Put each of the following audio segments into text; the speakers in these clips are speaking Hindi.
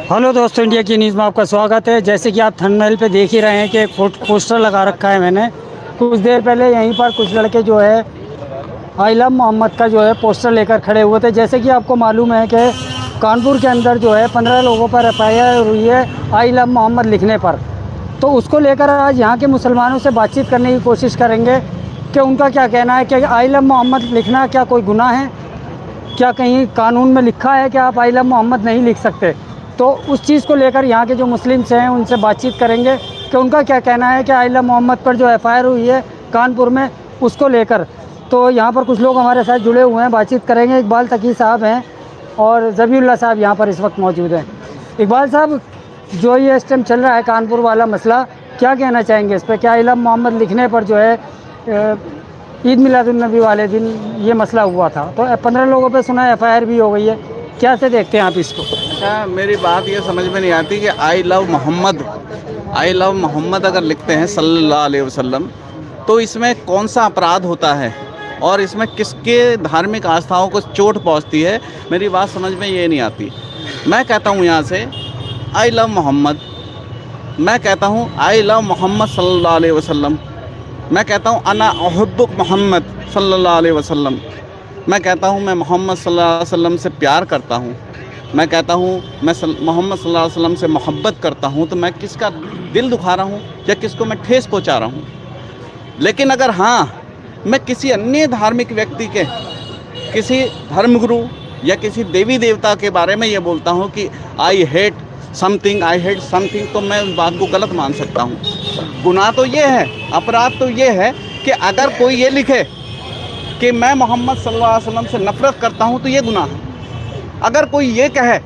हेलो दोस्तों, इंडिया की न्यूज़ में आपका स्वागत है। जैसे कि आप थंबनेल पे देख ही रहे हैं कि एक पोस्टर लगा रखा है मैंने। कुछ देर पहले यहीं पर कुछ लड़के जो है आई लव मोहम्मद का जो है पोस्टर लेकर खड़े हुए थे। जैसे कि आपको मालूम है कि कानपुर के अंदर जो है 15 लोगों पर FIR हुई है आई लव मोहम्मद लिखने पर। तो उसको लेकर आज यहाँ के मुसलमानों से बातचीत करने की कोशिश करेंगे कि उनका क्या कहना है कि आई लव मोहम्मद लिखना क्या कोई गुनाह है, क्या कहीं कानून में लिखा है कि आप आई लव मोहम्मद नहीं लिख सकते। तो उस चीज़ को लेकर यहाँ के जो मुस्लिम्स हैं उनसे बातचीत करेंगे कि उनका क्या कहना है कि आई लव मोहम्मद पर जो FIR हुई है कानपुर में उसको लेकर। तो यहाँ पर कुछ लोग हमारे साथ जुड़े हुए हैं, बातचीत करेंगे। इकबाल तकी साहब हैं और ज़बीउल्लाह साहब यहाँ पर इस वक्त मौजूद हैं। इकबाल साहब, जो ये इस टाइम चल रहा है कानपुर वाला मसला, क्या कहना चाहेंगे इस पर? क्या आई लव मोहम्मद लिखने पर जो है ईद मिलादुन्नबी वाले दिन ये मसला हुआ था, तो 15 लोगों पे सुना FIR भी हो गई है, क्या से देखते हैं आप इसको? अच्छा, मेरी बात ये समझ में नहीं आती कि आई लव मोहम्मद अगर लिखते हैं सल्लल्लाहु अलैहि वसल्लम, तो इसमें कौन सा अपराध होता है और इसमें किसके धार्मिक आस्थाओं को चोट पहुंचती है? मेरी बात समझ में ये नहीं आती। मैं कहता हूँ यहाँ से आई लव मोहम्मद, मैं कहता हूँ आई लव मोहम्मद सल्लल्लाहु अलैहि वसल्लम, मैं कहता हूँ अना उहिब्बुक मोहम्मद सल्लल्लाहु अलैहि वसल्लम, मैं कहता हूँ मैं मोहम्मद सल्लल्लाहु अलैहि वसल्लम से प्यार करता हूँ, मैं कहता हूँ मैं मोहम्मद सल्लल्लाहु अलैहि वसल्लम से मोहब्बत करता हूँ। तो मैं किसका दिल दुखा रहा हूँ या किसको मैं ठेस पहुँचा रहा हूँ? लेकिन अगर हाँ, मैं किसी अन्य धार्मिक व्यक्ति के, किसी धर्मगुरु या किसी देवी देवता के बारे में ये बोलता हूँ कि आई हेट समथिंग, तो मैं उस बात को गलत मान सकता हूँ। गुनाह तो ये है, अपराध तो ये है कि अगर कोई ये लिखे कि मैं मोहम्मद सल्लल्लाहु अलैहि वसल्लम से नफ़रत करता हूँ तो ये गुनाह है। अगर कोई ये कहे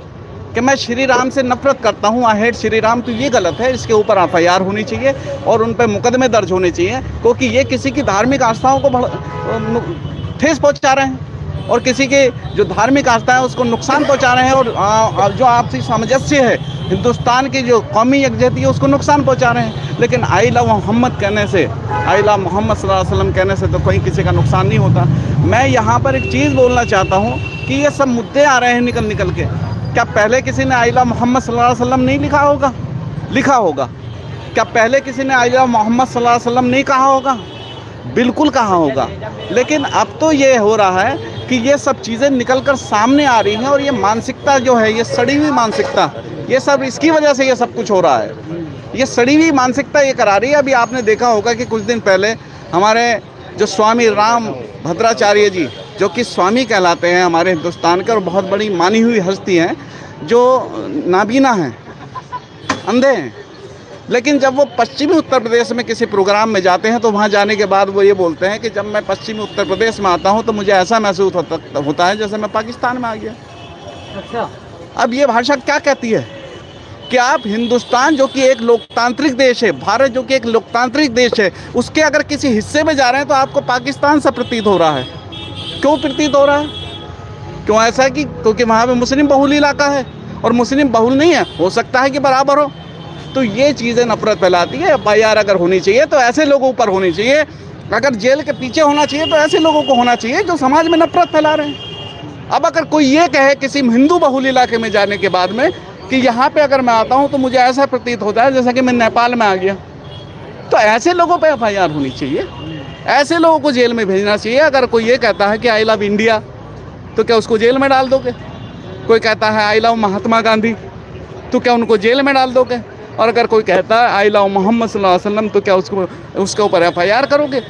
कि मैं श्री राम से नफ़रत करता हूँ, आई हेट श्री राम, तो ये गलत है। इसके ऊपर FIR होनी चाहिए और उन पर मुकदमे दर्ज होने चाहिए, क्योंकि ये किसी की धार्मिक आस्थाओं को ठेस पहुँचा रहे हैं और किसी के जो धार्मिक आस्था है उसको नुकसान पहुँचा रहे हैं और जो आपसी सामंजस्य है, हिंदुस्तान की जो कौमी यकजहती है, उसको नुकसान पहुँचा रहे हैं। लेकिन आई लव मोहम्मद कहने से, आई लव मोहम्मद सल्लल्लाहु अलैहि वसल्लम कहने से तो कोई किसी का नुकसान नहीं होता। मैं यहाँ पर एक चीज़ बोलना चाहता हूँ कि ये सब मुद्दे आ रहे हैं निकल के। क्या पहले किसी ने आई लव मोहम्मद सल्लल्लाहु अलैहि वसल्लम नहीं लिखा होगा? लिखा होगा। क्या पहले किसी ने आई लव मोहम्मद सल्लल्लाहु अलैहि वसल्लम नहीं कहा होगा? बिल्कुल कहा होगा। लेकिन अब तो ये हो रहा है कि ये सब चीज़ें निकल कर सामने आ रही हैं और ये मानसिकता जो है, ये सड़ी हुई मानसिकता, ये सब इसकी वजह से ये सब कुछ हो रहा है। ये सड़ी हुई मानसिकता ये करा रही है। अभी आपने देखा होगा कि कुछ दिन पहले हमारे जो स्वामी राम भद्राचार्य जी, जो कि स्वामी कहलाते हैं हमारे हिंदुस्तान के और बहुत बड़ी मानी हुई हस्ती हैं, जो नाबीना हैं, अंधे हैं, लेकिन जब वो पश्चिमी उत्तर प्रदेश में किसी प्रोग्राम में जाते हैं तो वहाँ जाने के बाद वो ये बोलते हैं कि जब मैं पश्चिमी उत्तर प्रदेश में आता हूँ तो मुझे ऐसा महसूस होता है जैसे मैं पाकिस्तान में आ गया। अच्छा, अब ये भाषा क्या कहती है कि आप हिंदुस्तान जो कि एक लोकतांत्रिक देश है, भारत जो कि एक लोकतांत्रिक देश है, उसके अगर किसी हिस्से में जा रहे हैं तो आपको पाकिस्तान सा प्रतीत हो रहा है। क्यों प्रतीत हो रहा है? क्यों ऐसा है कि क्योंकि वहाँ पे मुस्लिम बहुल इलाका है और मुस्लिम बहुल नहीं है, हो सकता है कि बराबर हो। तो ये चीज़ें नफरत फैलाती है। FIR अगर होनी चाहिए तो ऐसे लोगों पर होनी चाहिए, अगर जेल के पीछे होना चाहिए तो ऐसे लोगों को होना चाहिए जो समाज में नफरत फैला रहे हैं। अब अगर कोई ये कहे किसी हिंदू बहुल इलाके में जाने के बाद में कि यहाँ पे अगर मैं आता हूँ तो मुझे ऐसा प्रतीत होता है जैसा कि मैं नेपाल में आ गया, तो ऐसे लोगों पे FIR होनी चाहिए, ऐसे लोगों को जेल में भेजना चाहिए। अगर कोई ये कहता है कि आई लव इंडिया, तो क्या उसको जेल में डाल दोगे? कोई कहता है आई लव महात्मा गांधी, तो क्या उनको जेल में डाल दोगे? और अगर कोई कहता है आई लव मोहम्मद सल्लल्लाहु अलैहि वसल्लम, तो क्या उसके ऊपर FIR करोगे?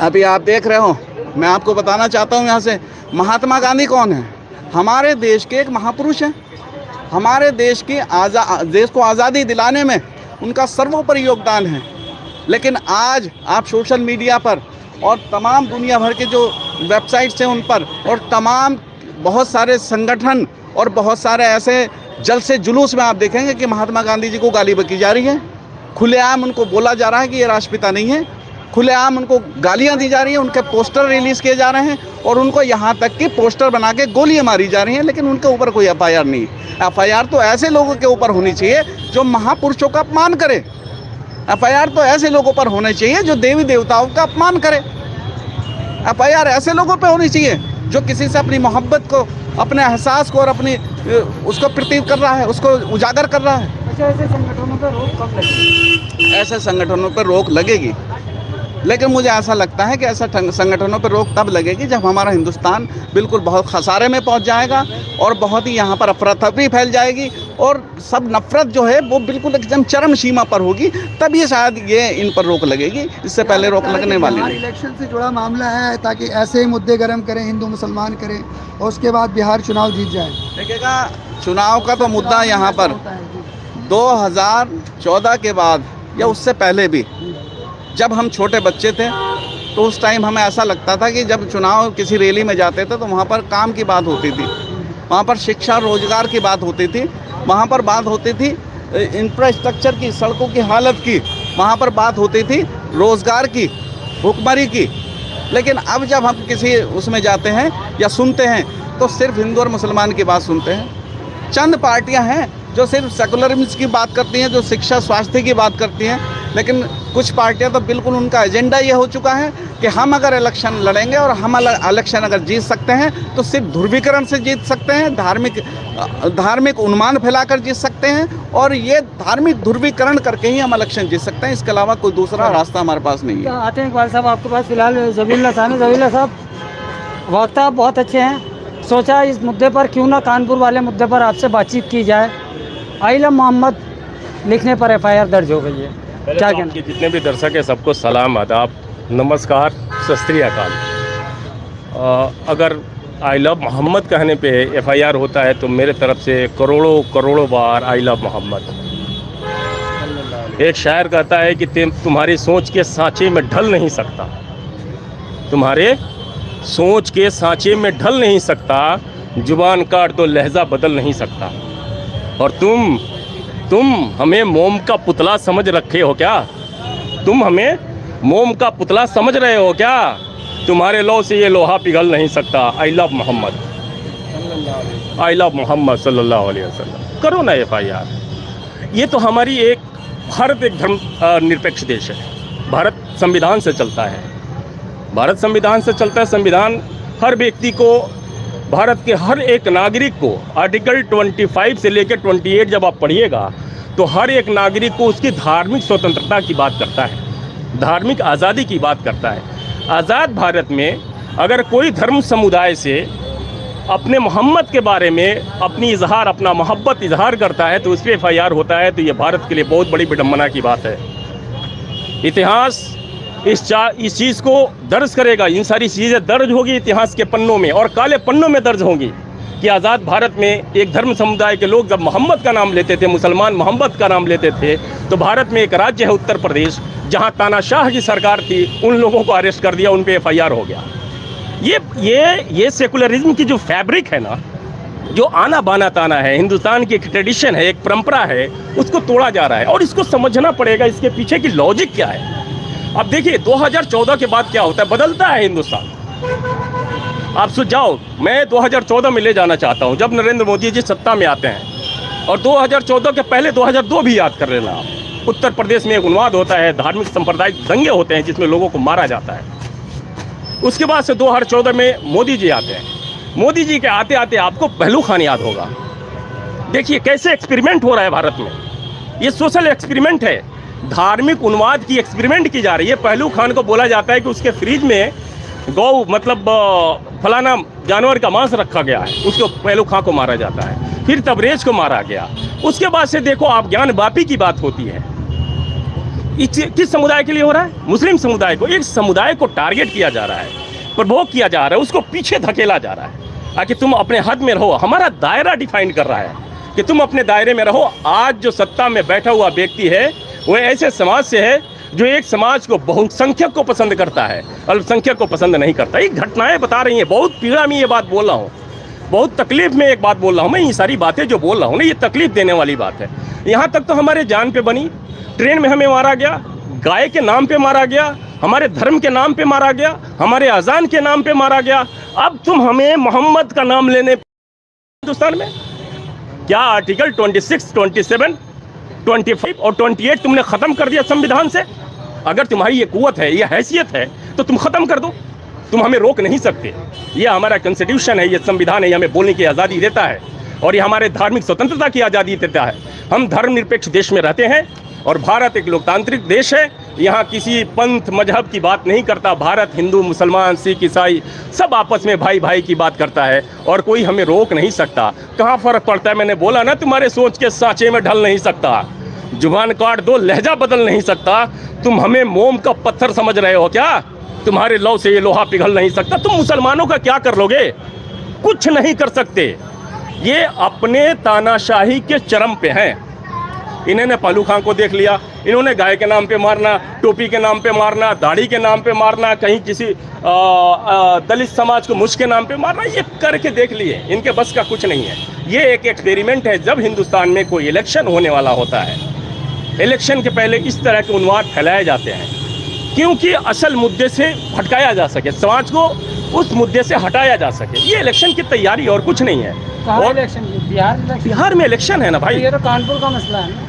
अभी आप देख रहे हो, मैं आपको बताना चाहता हूँ यहाँ से, महात्मा गांधी कौन है? हमारे देश के एक महापुरुष हैं। हमारे देश को आज़ादी दिलाने में उनका सर्वोपरि योगदान है। लेकिन आज आप सोशल मीडिया पर और तमाम दुनिया भर के जो वेबसाइट्स हैं उन पर, और तमाम बहुत सारे संगठन और बहुत सारे ऐसे जलसे जुलूस में आप देखेंगे कि महात्मा गांधी जी को गाली बकी जा रही है। खुलेआम उनको बोला जा रहा है कि ये राष्ट्रपिता नहीं है, खुलेआम उनको गालियां दी जा रही हैं, उनके पोस्टर रिलीज़ किए जा रहे हैं और उनको यहाँ तक कि पोस्टर बना के गोलियां मारी जा रही हैं, लेकिन उनके ऊपर कोई FIR नहीं। FIR तो ऐसे लोगों के ऊपर होनी चाहिए जो महापुरुषों का अपमान करे। FIR तो ऐसे लोगों पर होने चाहिए जो देवी देवताओं का अपमान करे। FIR ऐसे लोगों पर होनी चाहिए जो किसी से अपनी मोहब्बत को, अपने एहसास को और अपनी उसको प्रतीक कर रहा है, उसको उजागर कर रहा है। अच्छा, ऐसे संगठनों पर रोक कब लगेगी? ऐसे संगठनों पर रोक लगेगी, लेकिन मुझे ऐसा लगता है कि ऐसा संगठनों पर रोक तब लगेगी जब हमारा हिंदुस्तान बिल्कुल बहुत खसारे में पहुंच जाएगा और बहुत ही यहाँ पर अफरा तफरी फैल जाएगी और सब नफरत जो है वो बिल्कुल एकदम चरम सीमा पर होगी, तभी शायद ये इन पर रोक लगेगी। इससे पहले रोक लगने वाली नहीं। इलेक्शन से जुड़ा मामला है ताकि ऐसे ही मुद्दे गर्म करें, हिंदू मुसलमान करें और उसके बाद बिहार चुनाव जीत जाए। देखिएगा, चुनाव का तो मुद्दा यहाँ पर 2014 के बाद या उससे पहले भी जब हम छोटे बच्चे थे तो उस टाइम हमें ऐसा लगता था कि जब चुनाव किसी रैली में जाते थे तो वहाँ पर काम की बात होती थी, वहाँ पर शिक्षा रोजगार की बात होती थी, वहाँ पर बात होती थी इंफ्रास्ट्रक्चर की, सड़कों की हालत की, वहाँ पर बात होती थी रोजगार की, भुखमरी की। लेकिन अब जब हम किसी उसमें जाते हैं या सुनते हैं तो सिर्फ हिंदू और मुसलमान की बात सुनते हैं। चंद पार्टियां हैं जो सिर्फ सेकुलरिज्म की बात करती हैं, जो शिक्षा स्वास्थ्य की बात करती हैं, लेकिन कुछ पार्टियां तो बिल्कुल उनका एजेंडा ये हो चुका है कि हम अगर इलेक्शन लड़ेंगे और हम इलेक्शन अगर जीत सकते हैं तो सिर्फ ध्रुवीकरण से जीत सकते हैं, धार्मिक उन्माद फैलाकर जीत सकते हैं और ये धार्मिक ध्रुवीकरण करके ही हम इलेक्शन जीत सकते हैं। इसके अलावा कोई दूसरा रास्ता हमारे पास नहीं है। आते हैं इकबाल साहब आपके पास, फिलहाल ज़बीउल्लाह साहब। ज़बीउल्लाह साहब, वक्ता बहुत अच्छे हैं, सोचा इस मुद्दे पर क्यों ना कानपुर वाले मुद्दे पर आपसे बातचीत की जाए। आइलम मोहम्मद लिखने पर FIR दर्ज हो गई है, क्या कहना? जितने भी दर्शक हैं सबको सलाम, आदाब, नमस्कार, सत श्री अकाल। अगर आई लव मोहम्मद कहने पे FIR होता है तो मेरे तरफ से करोड़ों बार आई लव मोहम्मद। एक शायर कहता है कि तुम्हारी सोच के सांचे में ढल नहीं सकता, तुम्हारे सोच के सांचे में ढल नहीं सकता, जुबान काट तो लहजा बदल नहीं सकता। और तुम हमें मोम का पुतला समझ रखे हो क्या? तुम हमें मोम का पुतला समझ रहे हो क्या? तुम्हारे लौ से ये लोहा पिघल नहीं सकता। I love Muhammad, I love Muhammad सल्लल्लाहु अलैहि वसल्लम। करो ना FIR। ये तो हमारी एक, भारत एक धर्म निरपेक्ष देश है, भारत संविधान से चलता है, भारत संविधान से चलता है। संविधान हर व्यक्ति को, भारत के हर एक नागरिक को, आर्टिकल 25 से लेकर 28 जब आप पढ़िएगा तो हर एक नागरिक को उसकी धार्मिक स्वतंत्रता की बात करता है, धार्मिक आज़ादी की बात करता है। आज़ाद भारत में अगर कोई धर्म समुदाय से अपने मोहम्मद के बारे में अपना मोहब्बत इजहार करता है तो उस पर FIR होता है, तो ये भारत के लिए बहुत बड़ी विडम्बना की बात है। इतिहास इस चीज़ को दर्ज करेगा, इन सारी चीज़ें दर्ज होगी इतिहास के पन्नों में और काले पन्नों में दर्ज होंगी कि आज़ाद भारत में एक धर्म समुदाय के लोग जब मोहम्मद का नाम लेते थे, मुसलमान मोहम्मद का नाम लेते थे, तो भारत में एक राज्य है उत्तर प्रदेश जहां तानाशाह की सरकार थी, उन लोगों को अरेस्ट कर दिया, उन पे FIR हो गया। ये सेकुलरिज्म की जो फैब्रिक है ना, जो आना बाना ताना है, हिंदुस्तान की एक ट्रेडिशन है, एक परंपरा है, उसको तोड़ा जा रहा है और इसको समझना पड़ेगा इसके पीछे की लॉजिक क्या है। अब देखिए 2014 के बाद क्या होता है, बदलता है हिंदुस्तान। आप जाओ, मैं 2014 में ले जाना चाहता हूं जब नरेंद्र मोदी जी सत्ता में आते हैं, और 2014 के पहले 2002 भी याद कर लेना आप। उत्तर प्रदेश में एक उन्माद होता है, धार्मिक सांप्रदायिक दंगे होते हैं जिसमें लोगों को मारा जाता है। उसके बाद से 2014 में मोदी जी आते हैं। मोदी जी के आते आते आपको पहलू खान याद होगा। देखिए कैसे एक्सपेरिमेंट हो रहा है भारत में, ये सोशल एक्सपेरिमेंट है, धार्मिक उन्माद की एक्सपेरिमेंट की जा रही है। पहलू खान को बोला जाता है कि उसके फ्रिज में गौ मतलब फलाना जानवर का मांस रखा गया है, उसको पहलू खां को मारा जाता है, फिर तबरेज को मारा गया। उसके बाद से देखो आप ज्ञान वापी की बात होती है। किस समुदाय के लिए हो रहा है? मुस्लिम समुदाय को, एक समुदाय को टारगेट किया जा रहा है, प्रभोग किया जा रहा है, उसको पीछे धकेला जा रहा है ताकि तुम अपने हद में रहो। हमारा दायरा डिफाइन कर रहा है कि तुम अपने दायरे में रहो। आज जो सत्ता में बैठा हुआ व्यक्ति है वो ऐसे समाज से है जो एक समाज को बहुसंख्यक को पसंद करता है, अल्पसंख्यक को पसंद नहीं करता। ये घटनाएं बता रही हैं, बहुत पीड़ा में ये बात बोल रहा हूँ, बहुत तकलीफ में एक बात बोल रहा हूँ मैं। ये सारी बातें जो बोल रहा हूँ ना, ये तकलीफ देने वाली बात है। यहाँ तक तो हमारे जान पे बनी, ट्रेन में हमें मारा गया, गाय के नाम पे मारा गया, हमारे धर्म के नाम पे मारा गया, हमारे अजान के नाम पे मारा गया। अब तुम हमें मोहम्मद का नाम लेने हिंदुस्तान में क्या आर्टिकल 26, 27, 25 और 28 तुमने ख़त्म कर दिया संविधान से? अगर तुम्हारी ये कुव्वत है, ये हैसियत है तो तुम ख़त्म कर दो। तुम हमें रोक नहीं सकते। ये हमारा कॉन्स्टिट्यूशन है, ये संविधान है, ये हमें बोलने की आज़ादी देता है और ये हमारे धार्मिक स्वतंत्रता की आज़ादी देता है। हम धर्मनिरपेक्ष देश में रहते हैं और भारत एक लोकतांत्रिक देश है। यहाँ किसी पंथ मजहब की बात नहीं करता। भारत हिंदू, मुसलमान, सिख, ईसाई सब आपस में भाई भाई की बात करता है और कोई हमें रोक नहीं सकता। कहाँ फ़र्क पड़ता है? मैंने बोला ना, तुम्हारे सोच के सांचे में ढल नहीं सकता, जुबान काट दो लहजा बदल नहीं सकता। तुम हमें मोम का पत्थर समझ रहे हो क्या? तुम्हारे लौ से ये लोहा पिघल नहीं सकता। तुम मुसलमानों का क्या कर लोगे? कुछ नहीं कर सकते। ये अपने तानाशाही के चरम पे हैं। इन्होंने पहलू खां को देख लिया, इन्होंने गाय के नाम पे मारना, टोपी के नाम पे मारना, दाढ़ी के नाम पे मारना, कहीं किसी दलित समाज को मुझ के नाम पे मारना, ये करके देख लिए। इनके बस का कुछ नहीं है। ये एक एक्सपेरिमेंट है। जब हिंदुस्तान में कोई इलेक्शन होने वाला होता है, इलेक्शन के पहले इस तरह के उन्माद फैलाए जाते हैं क्योंकि असल मुद्दे से भटकाया जा सके, समाज को उस मुद्दे से हटाया जा सके। ये इलेक्शन की तैयारी और कुछ नहीं है। कहाँ इलेक्शन? बिहार में इलेक्शन है ना भाई। ये तो कानपुर का मसला है ना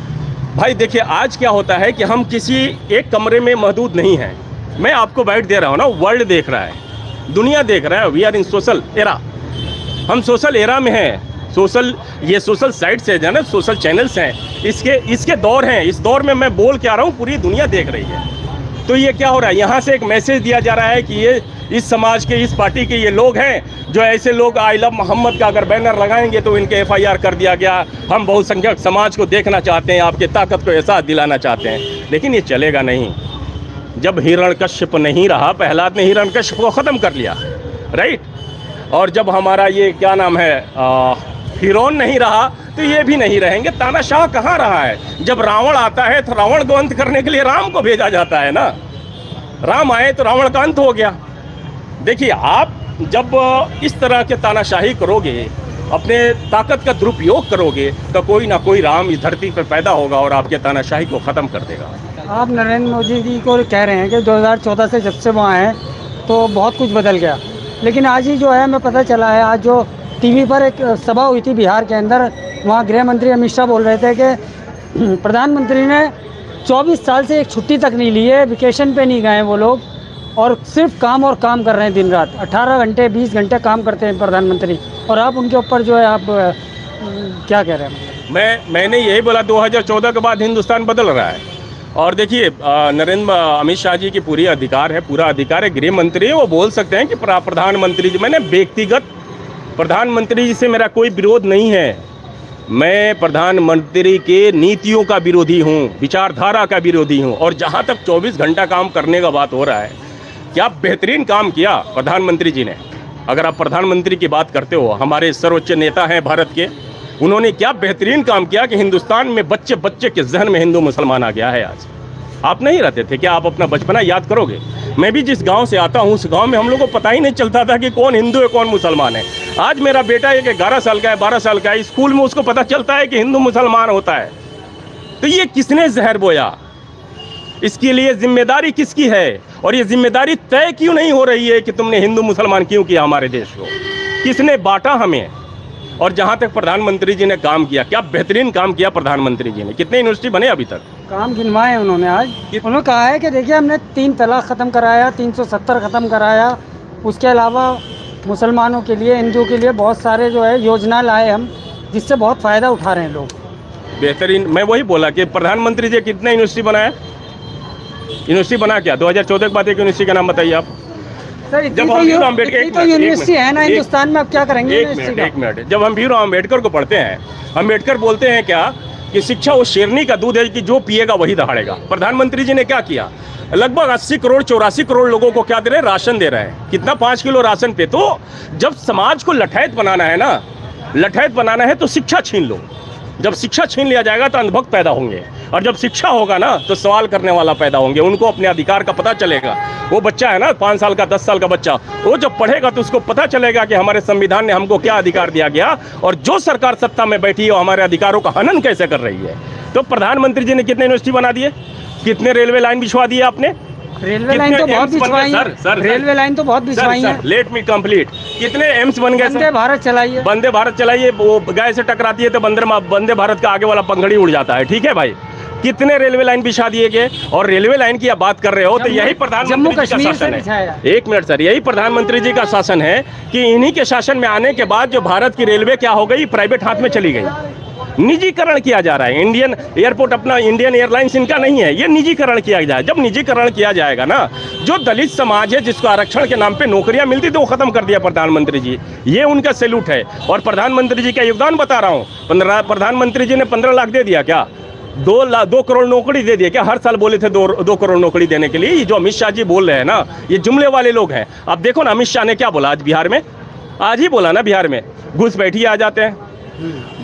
भाई। देखिए, आज क्या होता है कि हम किसी एक कमरे में महदूद नहीं हैं। मैं आपको बाइट दे रहा हूँ ना, वर्ल्ड देख रहा है, दुनिया देख रहा है। We are in social era. हम सोशल एरा में हैं। ये सोशल साइट्स है ना, सोशल चैनल्स हैं, इसके दौर हैं। इस दौर में मैं बोल के आ रहा हूँ, पूरी दुनिया देख रही है। तो ये क्या हो रहा है? यहाँ से एक मैसेज दिया जा रहा है कि ये इस समाज के, इस पार्टी के ये लोग हैं जो ऐसे लोग आई लव मोहम्मद का अगर बैनर लगाएंगे तो इनके FIR कर दिया गया। हम बहुसंख्यक समाज को देखना चाहते हैं, आपके ताकत को एहसास दिलाना चाहते हैं। लेकिन ये चलेगा नहीं। जब हिरण्यकश्यप नहीं रहा, प्रहलाद ने हिरण्यकश्यप को ख़त्म कर लिया, राइट। और जब हमारा ये क्या नाम है, फिरौन नहीं रहा तो ये भी नहीं रहेंगे। तानाशाह कहाँ रहा है? जब रावण आता है तो रावण को अंत करने के लिए राम को भेजा जाता है ना। राम आए तो रावण का अंत हो गया। देखिए, आप जब इस तरह के तानाशाही करोगे, अपने ताकत का दुरुपयोग करोगे, तो कोई ना कोई राम इस धरती पर पैदा होगा और आपके तानाशाही को ख़त्म कर देगा। आप नरेंद्र मोदी जी को कह रहे हैं कि 2014 से जब से वो आए हैं तो बहुत कुछ बदल गया, लेकिन आज ही जो है हमें पता चला है, आज जो टीवी पर एक सभा हुई थी बिहार के अंदर, वहाँ गृह मंत्री अमित शाह बोल रहे थे कि प्रधानमंत्री ने 24 साल से एक छुट्टी तक नहीं ली है, वेकेशन पे नहीं गए हैं वो लोग, और सिर्फ काम और काम कर रहे हैं दिन रात। 18 घंटे 20 घंटे काम करते हैं प्रधानमंत्री, और आप उनके ऊपर जो है आप क्या कह रहे हैं? मैंने यही बोला, 2014 के बाद हिंदुस्तान बदल रहा है। और देखिए, अमित शाह जी की पूरा अधिकार है, गृह मंत्री है, वो बोल सकते हैं कि प्रधानमंत्री जी, मैंने व्यक्तिगत प्रधानमंत्री जी से मेरा कोई विरोध नहीं है। मैं प्रधानमंत्री के नीतियों का विरोधी हूँ, विचारधारा का विरोधी हूँ। और जहाँ तक 24 घंटा काम करने का बात हो रहा है, क्या बेहतरीन काम किया प्रधानमंत्री जी ने। अगर आप प्रधानमंत्री की बात करते हो, हमारे सर्वोच्च नेता हैं भारत के, उन्होंने क्या बेहतरीन काम किया कि हिंदुस्तान में बच्चे बच्चे के जहन में हिंदू मुसलमान आ गया है। आज आप नहीं रहते थे क्या? आप अपना बचपना याद करोगे। मैं भी जिस गांव से आता हूं, उस गांव में हम लोग को पता ही नहीं चलता था कि कौन हिंदू है कौन मुसलमान है। आज मेरा बेटा एक 11 साल का है, 12 साल का है, स्कूल में उसको पता चलता है कि हिंदू मुसलमान होता है। तो ये किसने जहर बोया? इसके लिए जिम्मेदारी किसकी है? और ये जिम्मेदारी तय क्यों नहीं हो रही है कि तुमने हिंदू मुसलमान क्यों किया हमारे देश को? किसने बांटा हमें? और जहाँ तक प्रधानमंत्री जी ने काम किया, क्या बेहतरीन काम किया प्रधानमंत्री जी ने। कितने यूनिवर्सिटी बने अभी तक? काम गिनवाए उन्होंने। आज उन्होंने कहा है कि देखिए हमने 3 तलाक ख़त्म कराया, 370 ख़त्म कराया, उसके अलावा मुसलमानों के लिए, हिंदुओं के लिए बहुत सारे जो है योजना लाए हम, जिससे बहुत फ़ायदा उठा रहे हैं लोग। बेहतरीन। मैं वही बोला कि प्रधानमंत्री जी कितने यूनिवर्सिटी बनाया, यूनिवर्सिटी बना क्या? 2014 के बाद एक यूनिवर्सिटी का नाम बताइए आप। सर जब हम भीमराव अम्बेडकर, यूनिवर्सिटी है ना हिंदुस्तान में, अब क्या करेंगे? एक मिनट, जब हम भीमराव अम्बेडकर को पढ़ते हैं, अम्बेडकर बोलते हैं क्या कि शिक्षा वो शेरनी का दूध है कि जो पिएगा वही दहाड़ेगा। प्रधानमंत्री जी ने क्या किया? लगभग 80 करोड़ 84 करोड़ लोगों को क्या दे रहे हैं? राशन दे रहे हैं। कितना? 5 किलो राशन पे। तो जब समाज को लठैत बनाना है ना, लठैत बनाना है तो शिक्षा छीन लो। जब शिक्षा छीन लिया जाएगा तो अंधभक्त पैदा होंगे, और जब शिक्षा होगा ना तो सवाल करने वाला पैदा होंगे। उनको अपने अधिकार का पता चलेगा। वो बच्चा है ना 5 साल का 10 साल का बच्चा, वो जब पढ़ेगा तो उसको पता चलेगा कि हमारे संविधान ने हमको क्या अधिकार दिया गया, और जो सरकार सत्ता में बैठी है वो हमारे अधिकारों का हनन कैसे कर रही है। तो प्रधानमंत्री जी ने कितने यूनिवर्सिटी बना दिए, कितने रेलवे लाइन बिछवा दिए आपने? रेलवे लाइन तो बहुत बिछवाई है सर, रेलवे लाइन तो बहुत बिछवाई है। Let me complete. कितने एम्स बन गए? वंदे भारत चलाइए, वंदे भारत चलाइए। वो गाय से टकराती है तो वंदे भारत का आगे वाला पंखड़ी उड़ जाता है। ठीक है भाई, कितने रेलवे लाइन बिछा दिए गए। और रेलवे लाइन की आप बात कर रहे हो तो यही प्रधानमंत्री जी का शासन है। एक मिनट सर, यही प्रधानमंत्री जी का शासन है कि इन्हीं के शासन में आने के बाद जो भारत की रेलवे क्या हो गई, प्राइवेट हाथ में चली गई, निजीकरण किया जा रहा है। इंडियन एयरपोर्ट अपना, इंडियन एयरलाइंस इनका नहीं है, ये निजीकरण किया जाए। जब निजीकरण किया जाएगा ना, जो दलित समाज है जिसको आरक्षण के नाम पे नौकरियां मिलती थी वो खत्म कर दिया प्रधानमंत्री जी, ये उनका सैल्यूट है। और प्रधानमंत्री जी का योगदान बता रहा हूँ, प्रधानमंत्री जी ने 15 लाख दे दिया क्या, 2 करोड़ नौकरी दे दिया क्या। हर साल बोले थे 2 करोड़ नौकरी देने के लिए। ये जो अमित शाह जी बोल रहे हैं ना, ये जुमले वाले लोग हैं। अब देखो ना, अमित शाह ने क्या बोला आज बिहार में, आज ही बोला ना, बिहार में घुसपैठिए आ जाते हैं।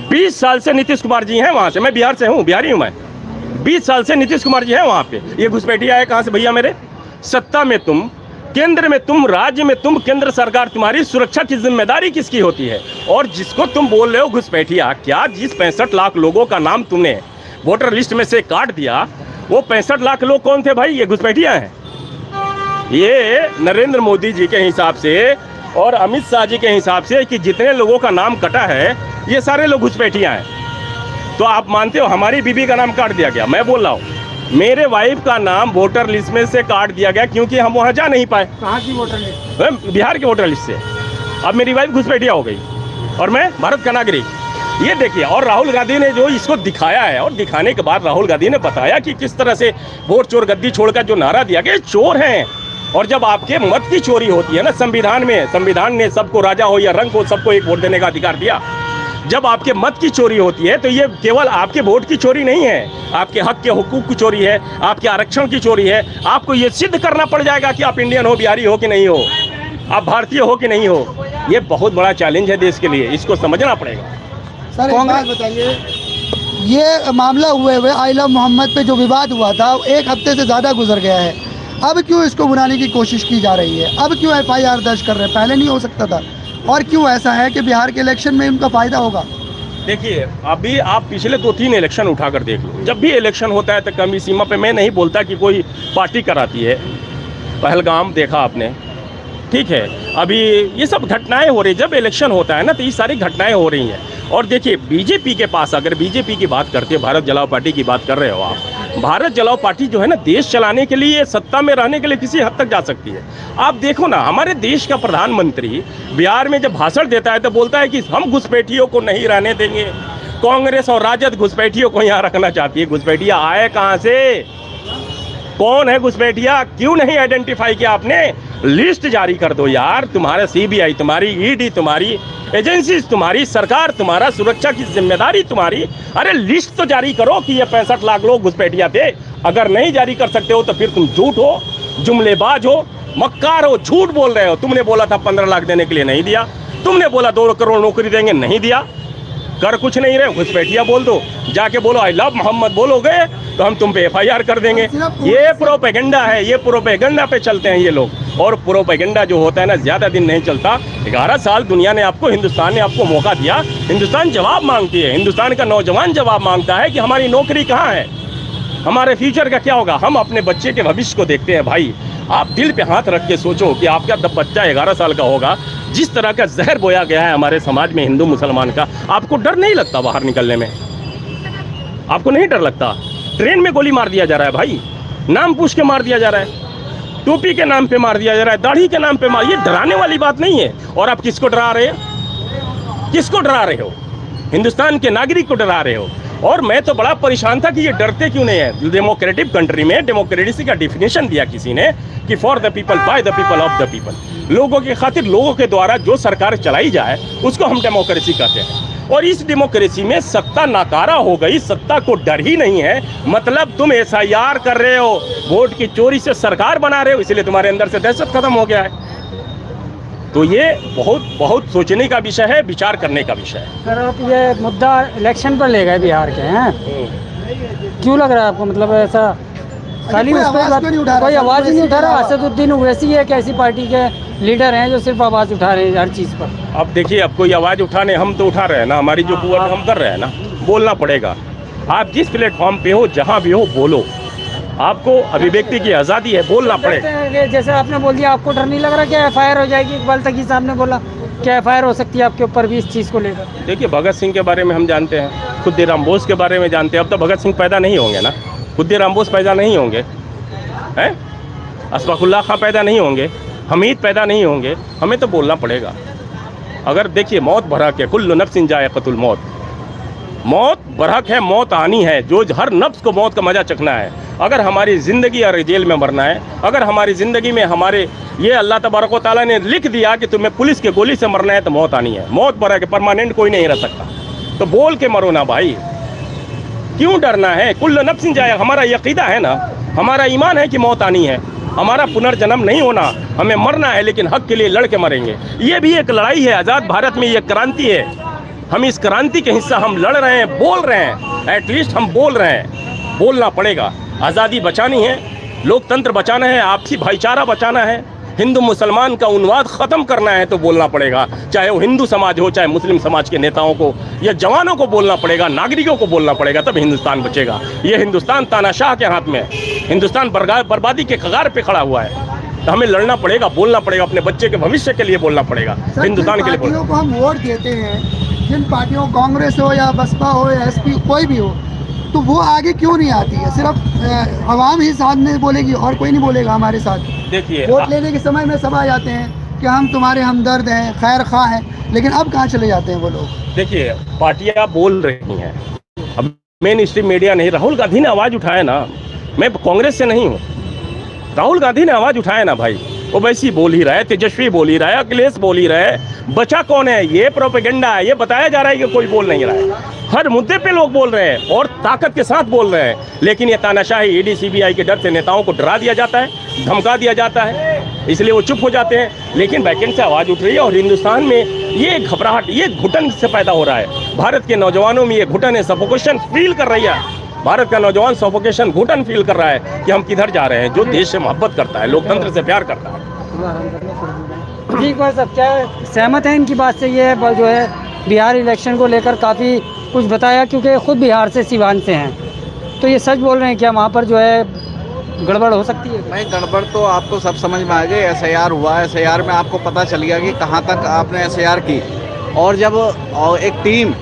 20 साल से नीतीश कुमार जी हैं वहाँ से, मैं बिहार से हूँ, बिहारी हूँ मैं। 20 साल से नीतीश कुमार जी हैं वहाँ पे, ये घुसपैठिए आए कहाँ से भैया मेरे। सत्ता में तुम, केंद्र में तुम, राज्य में तुम, केंद्र सरकार तुम्हारी, सुरक्षा की जिम्मेदारी किसकी होती है। और जिसको तुम बोल रहे हो घुसपैठिया, क्या जिस 65 लाख लोगों का नाम तुमने वोटर लिस्ट में से काट दिया, वो 65 लाख लोग कौन थे भाई, ये घुसपैठिया हैं। ये नरेंद्र मोदी जी के हिसाब से और अमित शाह जी के हिसाब से कि जितने लोगों का नाम कटा है ये सारे लोग घुसपैठिया हैं। तो आप मानते हो हमारी बीबी का नाम काट दिया गया। मैं बोल रहा हूँ, मेरे वाइफ का नाम वोटर लिस्ट में से काट दिया गया क्योंकि हम वहाँ जा नहीं पाए। कहाँ की वोटर लिस्ट? बिहार के वोटर लिस्ट से। अब मेरी वाइफ घुसपैठिया हो गई और मैं भारत का नागरिक। ये देखिए, और राहुल गांधी ने जो इसको दिखाया है, और दिखाने के बाद राहुल गांधी ने बताया कि किस तरह से वोट चोर गद्दी छोड़कर जो नारा दिया गया, चोर हैं। और जब आपके मत की चोरी होती है ना, संविधान में, संविधान ने सबको, राजा हो या रंग हो, सबको एक वोट देने का अधिकार दिया। जब आपके मत की चोरी होती है तो ये केवल आपके वोट की चोरी नहीं है, आपके हक के हुकूक की चोरी है, आपके आरक्षण की चोरी है। आपको ये सिद्ध करना पड़ जाएगा कि आप इंडियन हो, बिहारी हो कि नहीं हो, आप भारतीय हो कि नहीं हो। ये बहुत बड़ा चैलेंज है देश के लिए, इसको समझना पड़ेगा। सर एक बात बताइए, ये मामला हुए आई लव मोहम्मद पे जो विवाद हुआ था, 1 हफ्ते से ज़्यादा गुजर गया है, अब क्यों इसको बुलाने की कोशिश की जा रही है, अब क्यों FIR दर्ज कर रहे हैं, पहले नहीं हो सकता था, और क्यों ऐसा है कि बिहार के इलेक्शन में उनका फ़ायदा होगा। देखिए, अभी आप पिछले 2-3 इलेक्शन उठा कर देख लो, जब भी इलेक्शन होता है तो कमी सीमा पे, मैं नहीं बोलता कि कोई पार्टी कराती है, पहलगाम देखा आपने, ठीक है, अभी ये सब घटनाएं हो रही, जब इलेक्शन होता है ना तो ये सारी घटनाएं हो रही हैं। और देखिए, बीजेपी के पास, अगर बीजेपी की बात करते हैं, भारत जलाओ पार्टी की बात कर रहे हो आप, भारत जलाओ पार्टी जो है ना, देश चलाने के लिए, सत्ता में रहने के लिए किसी हद तक जा सकती है। आप देखो ना, हमारे देश का प्रधानमंत्री बिहार में जब भाषण देता है तो बोलता है कि हम घुसपैठियों को नहीं रहने देंगे। कांग्रेस और राजद घुसपैठियों को यहाँ रखना चाहती है। घुसपैठिया आए कहाँ से, कौन है घुसपैठिया, क्यों नहीं आइडेंटिफाई किया आपने। लिस्ट जारी कर दो यार, तुम्हारा CBI, तुम्हारी ED, तुम्हारी एजेंसी, तुम्हारी सरकार, तुम्हारा सुरक्षा की जिम्मेदारी तुम्हारी। अरे लिस्ट तो जारी करो कि ये 65 लाख लोग घुसपैठिया थे। अगर नहीं जारी कर सकते हो तो फिर तुम झूठ हो, जुमलेबाज हो, मक्कार हो, झूठ बोल रहे हो। तुमने बोला था 15 लाख देने के लिए, नहीं दिया। तुमने बोला 2 करोड़ नौकरी देंगे, नहीं दिया। कर कुछ नहीं रहे, घुसपैठिया बोल दो, जाके बोलो आई लव मोहम्मद बोलोगे तो हम तुम पे FIR कर देंगे। ये प्रोपेगेंडा है, ये प्रोपेगेंडा पे चलते हैं ये लोग। और प्रोपेगेंडा जो होता है ना, ज़्यादा दिन नहीं चलता। 11 साल दुनिया ने आपको, हिंदुस्तान ने आपको मौका दिया, हिंदुस्तान जवाब मांगती है, हिंदुस्तान का नौजवान जवाब मांगता है कि हमारी नौकरी कहाँ है, हमारे फ्यूचर का क्या होगा। हम अपने बच्चे के भविष्य को देखते हैं भाई। आप दिल पे हाथ रख के सोचो कि आपका जब बच्चा 11 साल का होगा, जिस तरह का जहर बोया गया है हमारे समाज में हिंदू मुसलमान का, आपको डर नहीं लगता बाहर निकलने में? आपको नहीं डर लगता? ट्रेन में गोली मार दिया जा रहा है भाई, नाम पूछ के मार दिया जा रहा है, टोपी के नाम पे मार दिया जा रहा है, दाढ़ी के नाम पे मार। ये डराने वाली बात नहीं है। और आप किसको डरा रहे हो, किसको डरा रहे हो? हिंदुस्तान के नागरिक को डरा रहे हो। और मैं तो बड़ा परेशान था कि ये डरते क्यों नहीं है। डेमोक्रेटिक कंट्री में डेमोक्रेसी का डिफिनेशन दिया किसी ने कि for the people, by the people, of the people. लोगों के खातिर, लोगों के द्वारा जो सरकार चलाई जाए उसको हम डेमोक्रेसी कहते हैं। और इस डेमोक्रेसी में सत्ता नाकारा हो गई, सत्ता को डर ही नहीं है। मतलब तुम SIR कर रहे हो, वोट की चोरी से सरकार बना रहे हो, इसलिए तुम्हारे अंदर से दहशत खत्म हो गया है। तो ये बहुत बहुत सोचने का विषय है, विचार करने का विषय है। सर, आप ये मुद्दा इलेक्शन पर ले गए बिहार के हैं, क्यों लग रहा है आपको? मतलब ऐसा खाली उस पर कोई आवाज़ ही नहीं उठा रहा। असदुद्दीन ओवैसी एक ऐसी पार्टी के लीडर हैं जो सिर्फ आवाज़ उठा रहे हैं हर चीज़ पर। अब देखिए, अब कोई आवाज़ उठाने, हम तो उठा रहे हैं ना, हमारी जो कुवत हम कर रहे हैं ना, बोलना पड़ेगा। आप जिस प्लेटफॉर्म पे हो, जहाँ भी हो, बोलो। आपको अभिव्यक्ति की आज़ादी है, बोलना पड़ेगा। जैसे आपने बोल दिया, आपको डर नहीं लग रहा कि FIR हो जाएगी? इकबाल तकी साहब ने बोला कि FIR हो सकती है आपके ऊपर भी इस चीज़ को लेकर। देखिए, भगत सिंह के बारे में हम जानते हैं, खुद राम बोस के बारे में जानते हैं। अब तो भगत सिंह पैदा नहीं होंगे ना। खुद्दीराम बोस पैदा नहीं होंगे, हैं? अशफाकुल्लाह खां पैदा नहीं होंगे, हमीद पैदा नहीं होंगे। हमें तो बोलना पड़ेगा। अगर देखिए, मौत बरहक है, कुल्लु नफ्सिन जायक़तुल मौत, मौत बरहक है, मौत आनी है। जो हर नफ्स को मौत का मज़ा चखना है। अगर हमारी ज़िंदगी और जेल में मरना है, अगर हमारी ज़िंदगी में हमारे ये अल्लाह तबारक व तआला ने लिख दिया कि तुम्हें पुलिस के गोली से मरना है, तो मौत आनी है। मौत बरहक है, परमानेंट कोई नहीं रह सकता। तो बोल के मरो ना भाई, क्यों डरना है? कुल्लु नफ्सिन जायक़ा, हमारा यकीदा है ना, हमारा ईमान है कि मौत आनी है, हमारा पुनर्जन्म नहीं होना, हमें मरना है, लेकिन हक के लिए लड़ के मरेंगे। ये भी एक लड़ाई है। आज़ाद भारत में ये क्रांति है। हम इस क्रांति के हिस्सा हम लड़ रहे हैं, बोल रहे हैं, एटलीस्ट हम बोल रहे हैं। बोलना पड़ेगा। आज़ादी बचानी है, लोकतंत्र बचाना है, आपसी भाईचारा बचाना है, हिंदू मुसलमान का उन्वाद ख़त्म करना है, तो बोलना पड़ेगा। चाहे वो हिंदू समाज हो, चाहे मुस्लिम समाज के नेताओं को या जवानों को बोलना पड़ेगा, नागरिकों को बोलना पड़ेगा, तब हिंदुस्तान बचेगा। ये हिंदुस्तान तानाशाह के हाथ में है, हिंदुस्तान बर्बादी के कगार पे खड़ा हुआ है। तो हमें लड़ना पड़ेगा, बोलना पड़ेगा, अपने बच्चे के भविष्य के लिए बोलना पड़ेगा, हिंदुस्तान के लिए बोलना। को हम वोट देते हैं, जिन पार्टियों, कांग्रेस हो या बसपा हो या एसपी कोई भी हो, तो वो आगे क्यों नहीं आती है? सिर्फ आवाम ही साथ में बोलेगी और कोई नहीं बोलेगा हमारे साथ। देखिए, वोट लेने के समय में सब आ जाते हैं कि हम तुम्हारे हमदर्द हैं, खैर खा हैं, लेकिन अब कहाँ चले जाते हैं वो लोग? देखिए, पार्टियां बोल रही हैं, अब मेन स्ट्रीम मीडिया नहीं। राहुल गांधी ने आवाज़ उठाया ना, मैं कांग्रेस से नहीं हूँ, राहुल गांधी ने आवाज़ उठाया ना भाई, वो वैसी बोल ही रहा है, तेजस्वी बोल ही रहा है, अखिलेश बोल ही रहा है। बचा कौन है? ये प्रोपेगेंडा है। ये बताया जा रहा है कि कोई बोल नहीं रहा है। हर मुद्दे पे लोग बोल रहे हैं और ताकत के साथ बोल रहे हैं, लेकिन ये तानाशाही ईडी सीबीआई के डर से नेताओं को डरा दिया जाता है, धमका दिया जाता है, इसलिए वो चुप हो जाते हैं। लेकिन बैकेंड से आवाज़ उठ रही है और हिंदुस्तान में ये घबराहट, ये घुटन से पैदा हो रहा है। भारत के नौजवानों में ये घुटन है, सफोकेशन फील कर रही है। भारत का नौजवान सफोकेशन, घुटन फील कर रहा है कि हम किधर जा रहे हैं। जो देश से मोहब्बत करता है, लोकतंत्र से प्यार करता है। ठीक है सब, क्या सहमत है इनकी बात से? ये जो है बिहार इलेक्शन को लेकर काफ़ी कुछ बताया, क्योंकि खुद बिहार से, सिवान से हैं, तो ये सच बोल रहे हैं क्या? वहाँ पर जो है गड़बड़ हो सकती है? भाई, गड़बड़ तो आपको सब समझ में आ गई। SIR हुआ, SIR में आपको पता चल गया कि कहाँ तक आपने SIR की। और जब एक टीम,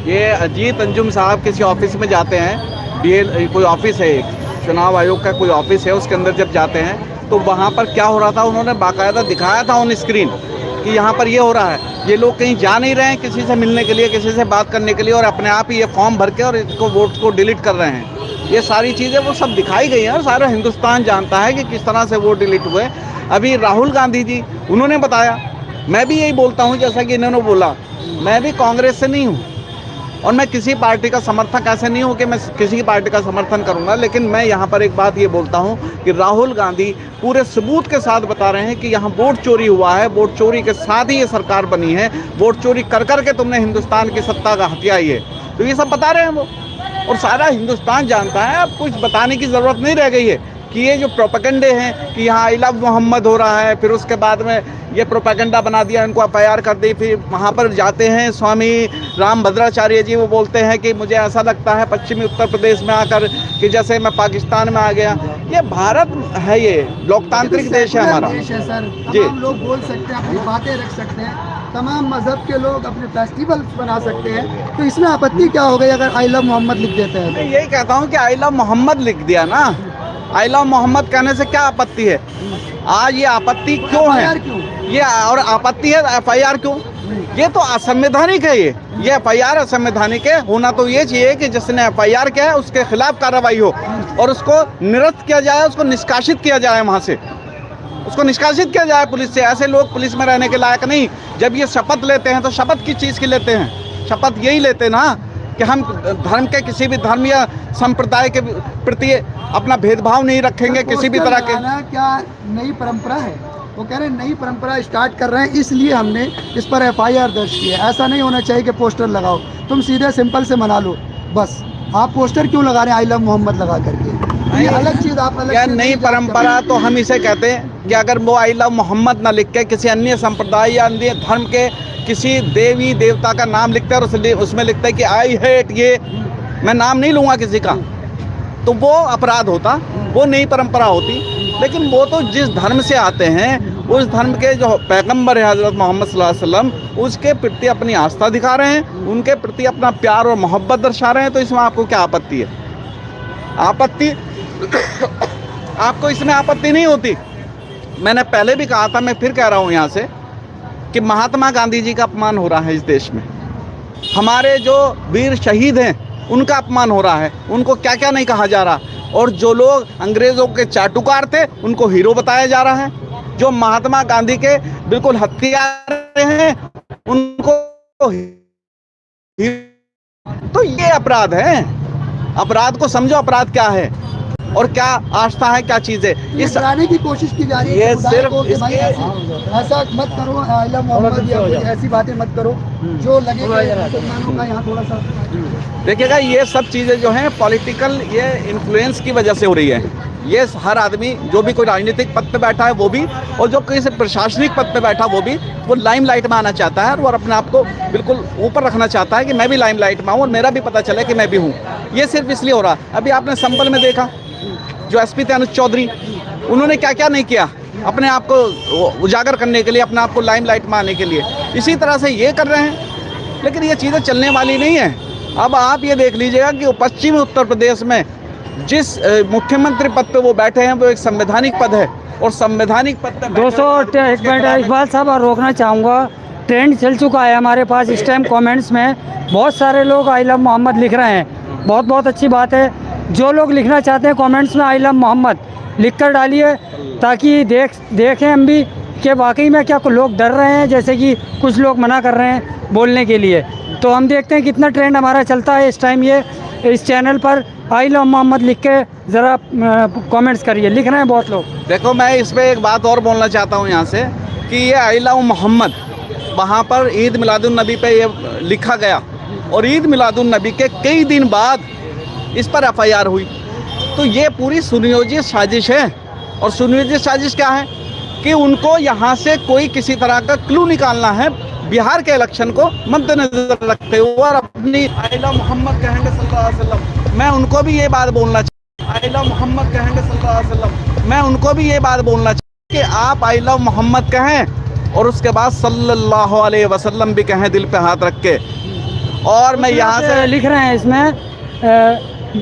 ये अजीत अंजुम साहब किसी ऑफिस में जाते हैं, ये कोई ऑफिस है, चुनाव आयोग का कोई ऑफिस है, उसके अंदर जब जाते हैं तो वहाँ पर क्या हो रहा था, उन्होंने बाकायदा दिखाया था ऑन स्क्रीन कि यहाँ पर ये हो रहा है। ये लोग कहीं जा नहीं रहे हैं किसी से मिलने के लिए, किसी से बात करने के लिए, और अपने आप ही ये फॉर्म भर के और इसको वोट को डिलीट कर रहे हैं। ये सारी चीज़ें वो सब दिखाई गई हैं और सारा हिंदुस्तान जानता है कि किस तरह से वोट डिलीट हुए। अभी राहुल गांधी जी, उन्होंने बताया, मैं भी यही बोलता हूँ जैसा कि इन्होंने बोला, मैं भी कांग्रेस से नहीं हूँ और मैं किसी पार्टी का समर्थक ऐसे नहीं हूँ कि मैं किसी पार्टी का समर्थन करूँगा। लेकिन मैं यहाँ पर एक बात ये बोलता हूँ कि राहुल गांधी पूरे सबूत के साथ बता रहे हैं कि यहाँ वोट चोरी हुआ है, वोट चोरी के साथ ही ये सरकार बनी है, वोट चोरी कर कर के तुमने हिंदुस्तान की सत्ता का हथियाई है। तो ये सब बता रहे हैं वो, और सारा हिंदुस्तान जानता है। अब कुछ बताने की ज़रूरत नहीं रह गई है कि ये जो प्रोपेगेंडे हैं कि यहाँ आई लव मोहम्मद हो रहा है, फिर उसके बाद में ये प्रोपेगेंडा बना दिया, इनको FIR कर दी। फिर वहाँ पर जाते हैं स्वामी रामभद्राचार्य जी, वो बोलते हैं कि मुझे ऐसा लगता है पश्चिमी उत्तर प्रदेश में आकर कि जैसे मैं पाकिस्तान में आ गया। ये भारत है, ये लोकतांत्रिक देश है हमारा देश है सर। जी। तमाम लोग बोल सकते हैं, अपनी बातें रख सकते हैं, तमाम मजहब के लोग अपने फेस्टिवल्स बना सकते हैं, तो इसमें आपत्ति क्या हो गई अगर आई लव मोहम्मद लिख देते हैं? मैं यही कहता हूँ कि आई लव मोहम्मद लिख दिया ना, आई लव मोहम्मद कहने से क्या आपत्ति है? आज ये आपत्ति क्यों है? ये और आपत्ति है FIR क्यों? ये तो असंवैधानिक है। ये FIR असंवैधानिक है। होना तो ये चाहिए कि जिसने FIR किया है उसके खिलाफ कार्रवाई हो और उसको निरस्त किया जाए, उसको निष्कासित किया जाए, वहाँ से उसको निष्कासित किया जाए पुलिस से। ऐसे लोग पुलिस में रहने के लायक नहीं। जब ये शपथ लेते हैं तो शपथ किस चीज़ की लेते हैं? शपथ यही लेते ना कि हम धर्म के, किसी भी धर्म या संप्रदाय के प्रति अपना भेदभाव नहीं रखेंगे किसी भी तरह के। क्या नई परंपरा है? वो कह रहे हैं नई परंपरा स्टार्ट कर रहे हैं, इसलिए हमने इस पर FIR दर्ज की है। ऐसा नहीं होना चाहिए कि पोस्टर लगाओ, तुम सीधे सिंपल से मना लो बस। आप पोस्टर क्यों लगा रहे हैं आई लव मोहम्मद लगा करके? ये अलग चीज़, आप अलग क्या नई परंपरा? तो हम इसे कहते हैं कि अगर वो आई लव मोहम्मद ना लिख के किसी अन्य संप्रदाय या अन्य धर्म के किसी देवी देवता का नाम लिखते हैं और उसमें लिखते हैं कि आई हेट, ये मैं नाम नहीं लूँगा किसी का, तो वो अपराध होता, वो नई परंपरा होती। लेकिन वो तो जिस धर्म से आते हैं, उस धर्म के जो पैगंबर है हज़रत मोहम्मद सल्लल्लाहु अलैहि वसल्लम, उसके प्रति अपनी आस्था दिखा रहे हैं, उनके प्रति अपना प्यार और मोहब्बत दर्शा रहे हैं, तो इसमें आपको क्या आपत्ति है? आपत्ति आपको इसमें आपत्ति नहीं होती? मैंने पहले भी कहा था, मैं फिर कह रहा हूँ यहाँ से कि महात्मा गांधी जी का अपमान हो रहा है इस देश में। हमारे जो वीर शहीद हैं उनका अपमान हो रहा है, उनको क्या क्या नहीं कहा जा रहा। और जो लोग अंग्रेज़ों के चाटुकार थे उनको हीरो बताया जा रहा है। जो महात्मा गांधी के बिल्कुल हत्यारे हैं उनको तो ये अपराध है। अपराध को समझो, अपराध क्या है और क्या आस्था है, क्या चीज़ है। इस कराने की कोशिश की जा रही है ये समुदाय सिर्फ को कि भाई ऐसा मत करो, आइला मोहम्मद या कुछ ऐसी बातें मत करो जो लगे मुसलमानों का यहाँ थोड़ा सा। देखिएगा, ये सब चीज़ें जो हैं पॉलिटिकल ये इन्फ्लुएंस की वजह से हो रही है। ये हर आदमी जो भी कोई राजनीतिक पद पे बैठा है वो भी, और जो किसी प्रशासनिक पद पे बैठा वो लाइमलाइट में आना चाहता है और अपने आप को बिल्कुल ऊपर रखना चाहता है कि मैं भी लाइमलाइट में आऊँ और मेरा भी पता चले कि मैं भी हूँ। ये सिर्फ इसलिए हो रहा है। अभी आपने संभल में देखा, जो एसपी थे अनुज चौधरी, उन्होंने क्या क्या नहीं किया अपने आप को उजागर करने के लिए, अपने आप को लाइमलाइट में आने के लिए। इसी तरह से ये कर रहे हैं, लेकिन ये चीज़ें चलने वाली नहीं है। अब आप ये देख लीजिएगा कि पश्चिमी उत्तर प्रदेश में जिस मुख्यमंत्री पद पे वो बैठे हैं वो एक संवैधानिक पद है, और संवैधानिक पद पे 201 मिनट इकबाल साहब और रोकना चाहूँगा। ट्रेंड चल चुका है हमारे पास इस टाइम कमेंट्स में, बहुत सारे लोग आई लव मोहम्मद लिख रहे हैं। बहुत बहुत अच्छी बात है। जो लोग लिखना चाहते हैं कमेंट्स में आई लव मोहम्मद लिख कर डालिए, ताकि देखें हम भी कि वाकई में क्या लोग डर रहे हैं, जैसे कि कुछ लोग मना कर रहे हैं बोलने के लिए। तो हम देखते हैं कितना ट्रेंड हमारा चलता है इस टाइम। ये इस चैनल पर आई लव मोहम्मद लिख के ज़रा कमेंट्स करिए, लिख रहे हैं बहुत लोग। देखो, मैं इस पे एक बात और बोलना चाहता हूँ यहाँ से कि ये आई लव मोहम्मद वहाँ पर ईद मिलादुन नबी पे ये लिखा गया, और ईद मिलादुन नबी के कई दिन बाद इस पर FIR हुई। तो ये पूरी सुनियोजित साजिश है। और सुनियोजित साजिश क्या है कि उनको यहाँ से कोई किसी तरह का क्लू निकालना है बिहार के इलेक्शन को मद्देनजर रखते हुए, और अपनी आई लव मोहम्मद कहेंगे सल्लल्लाहु अलैहि वसल्लम। मैं उनको भी ये बात बोलना चाहिए, आई लव मोहम्मद कहेंगे सल्लल्लाहु अलैहि वसल्लम। मैं उनको भी ये बात बोलना चाहिए कि आप आई लव मोहम्मद कहें और उसके बाद सल्लल्लाहु अलैहि वसल्लम भी कहें दिल पे हाथ रख के। और मैं यहाँ से लिख रहे हैं इसमें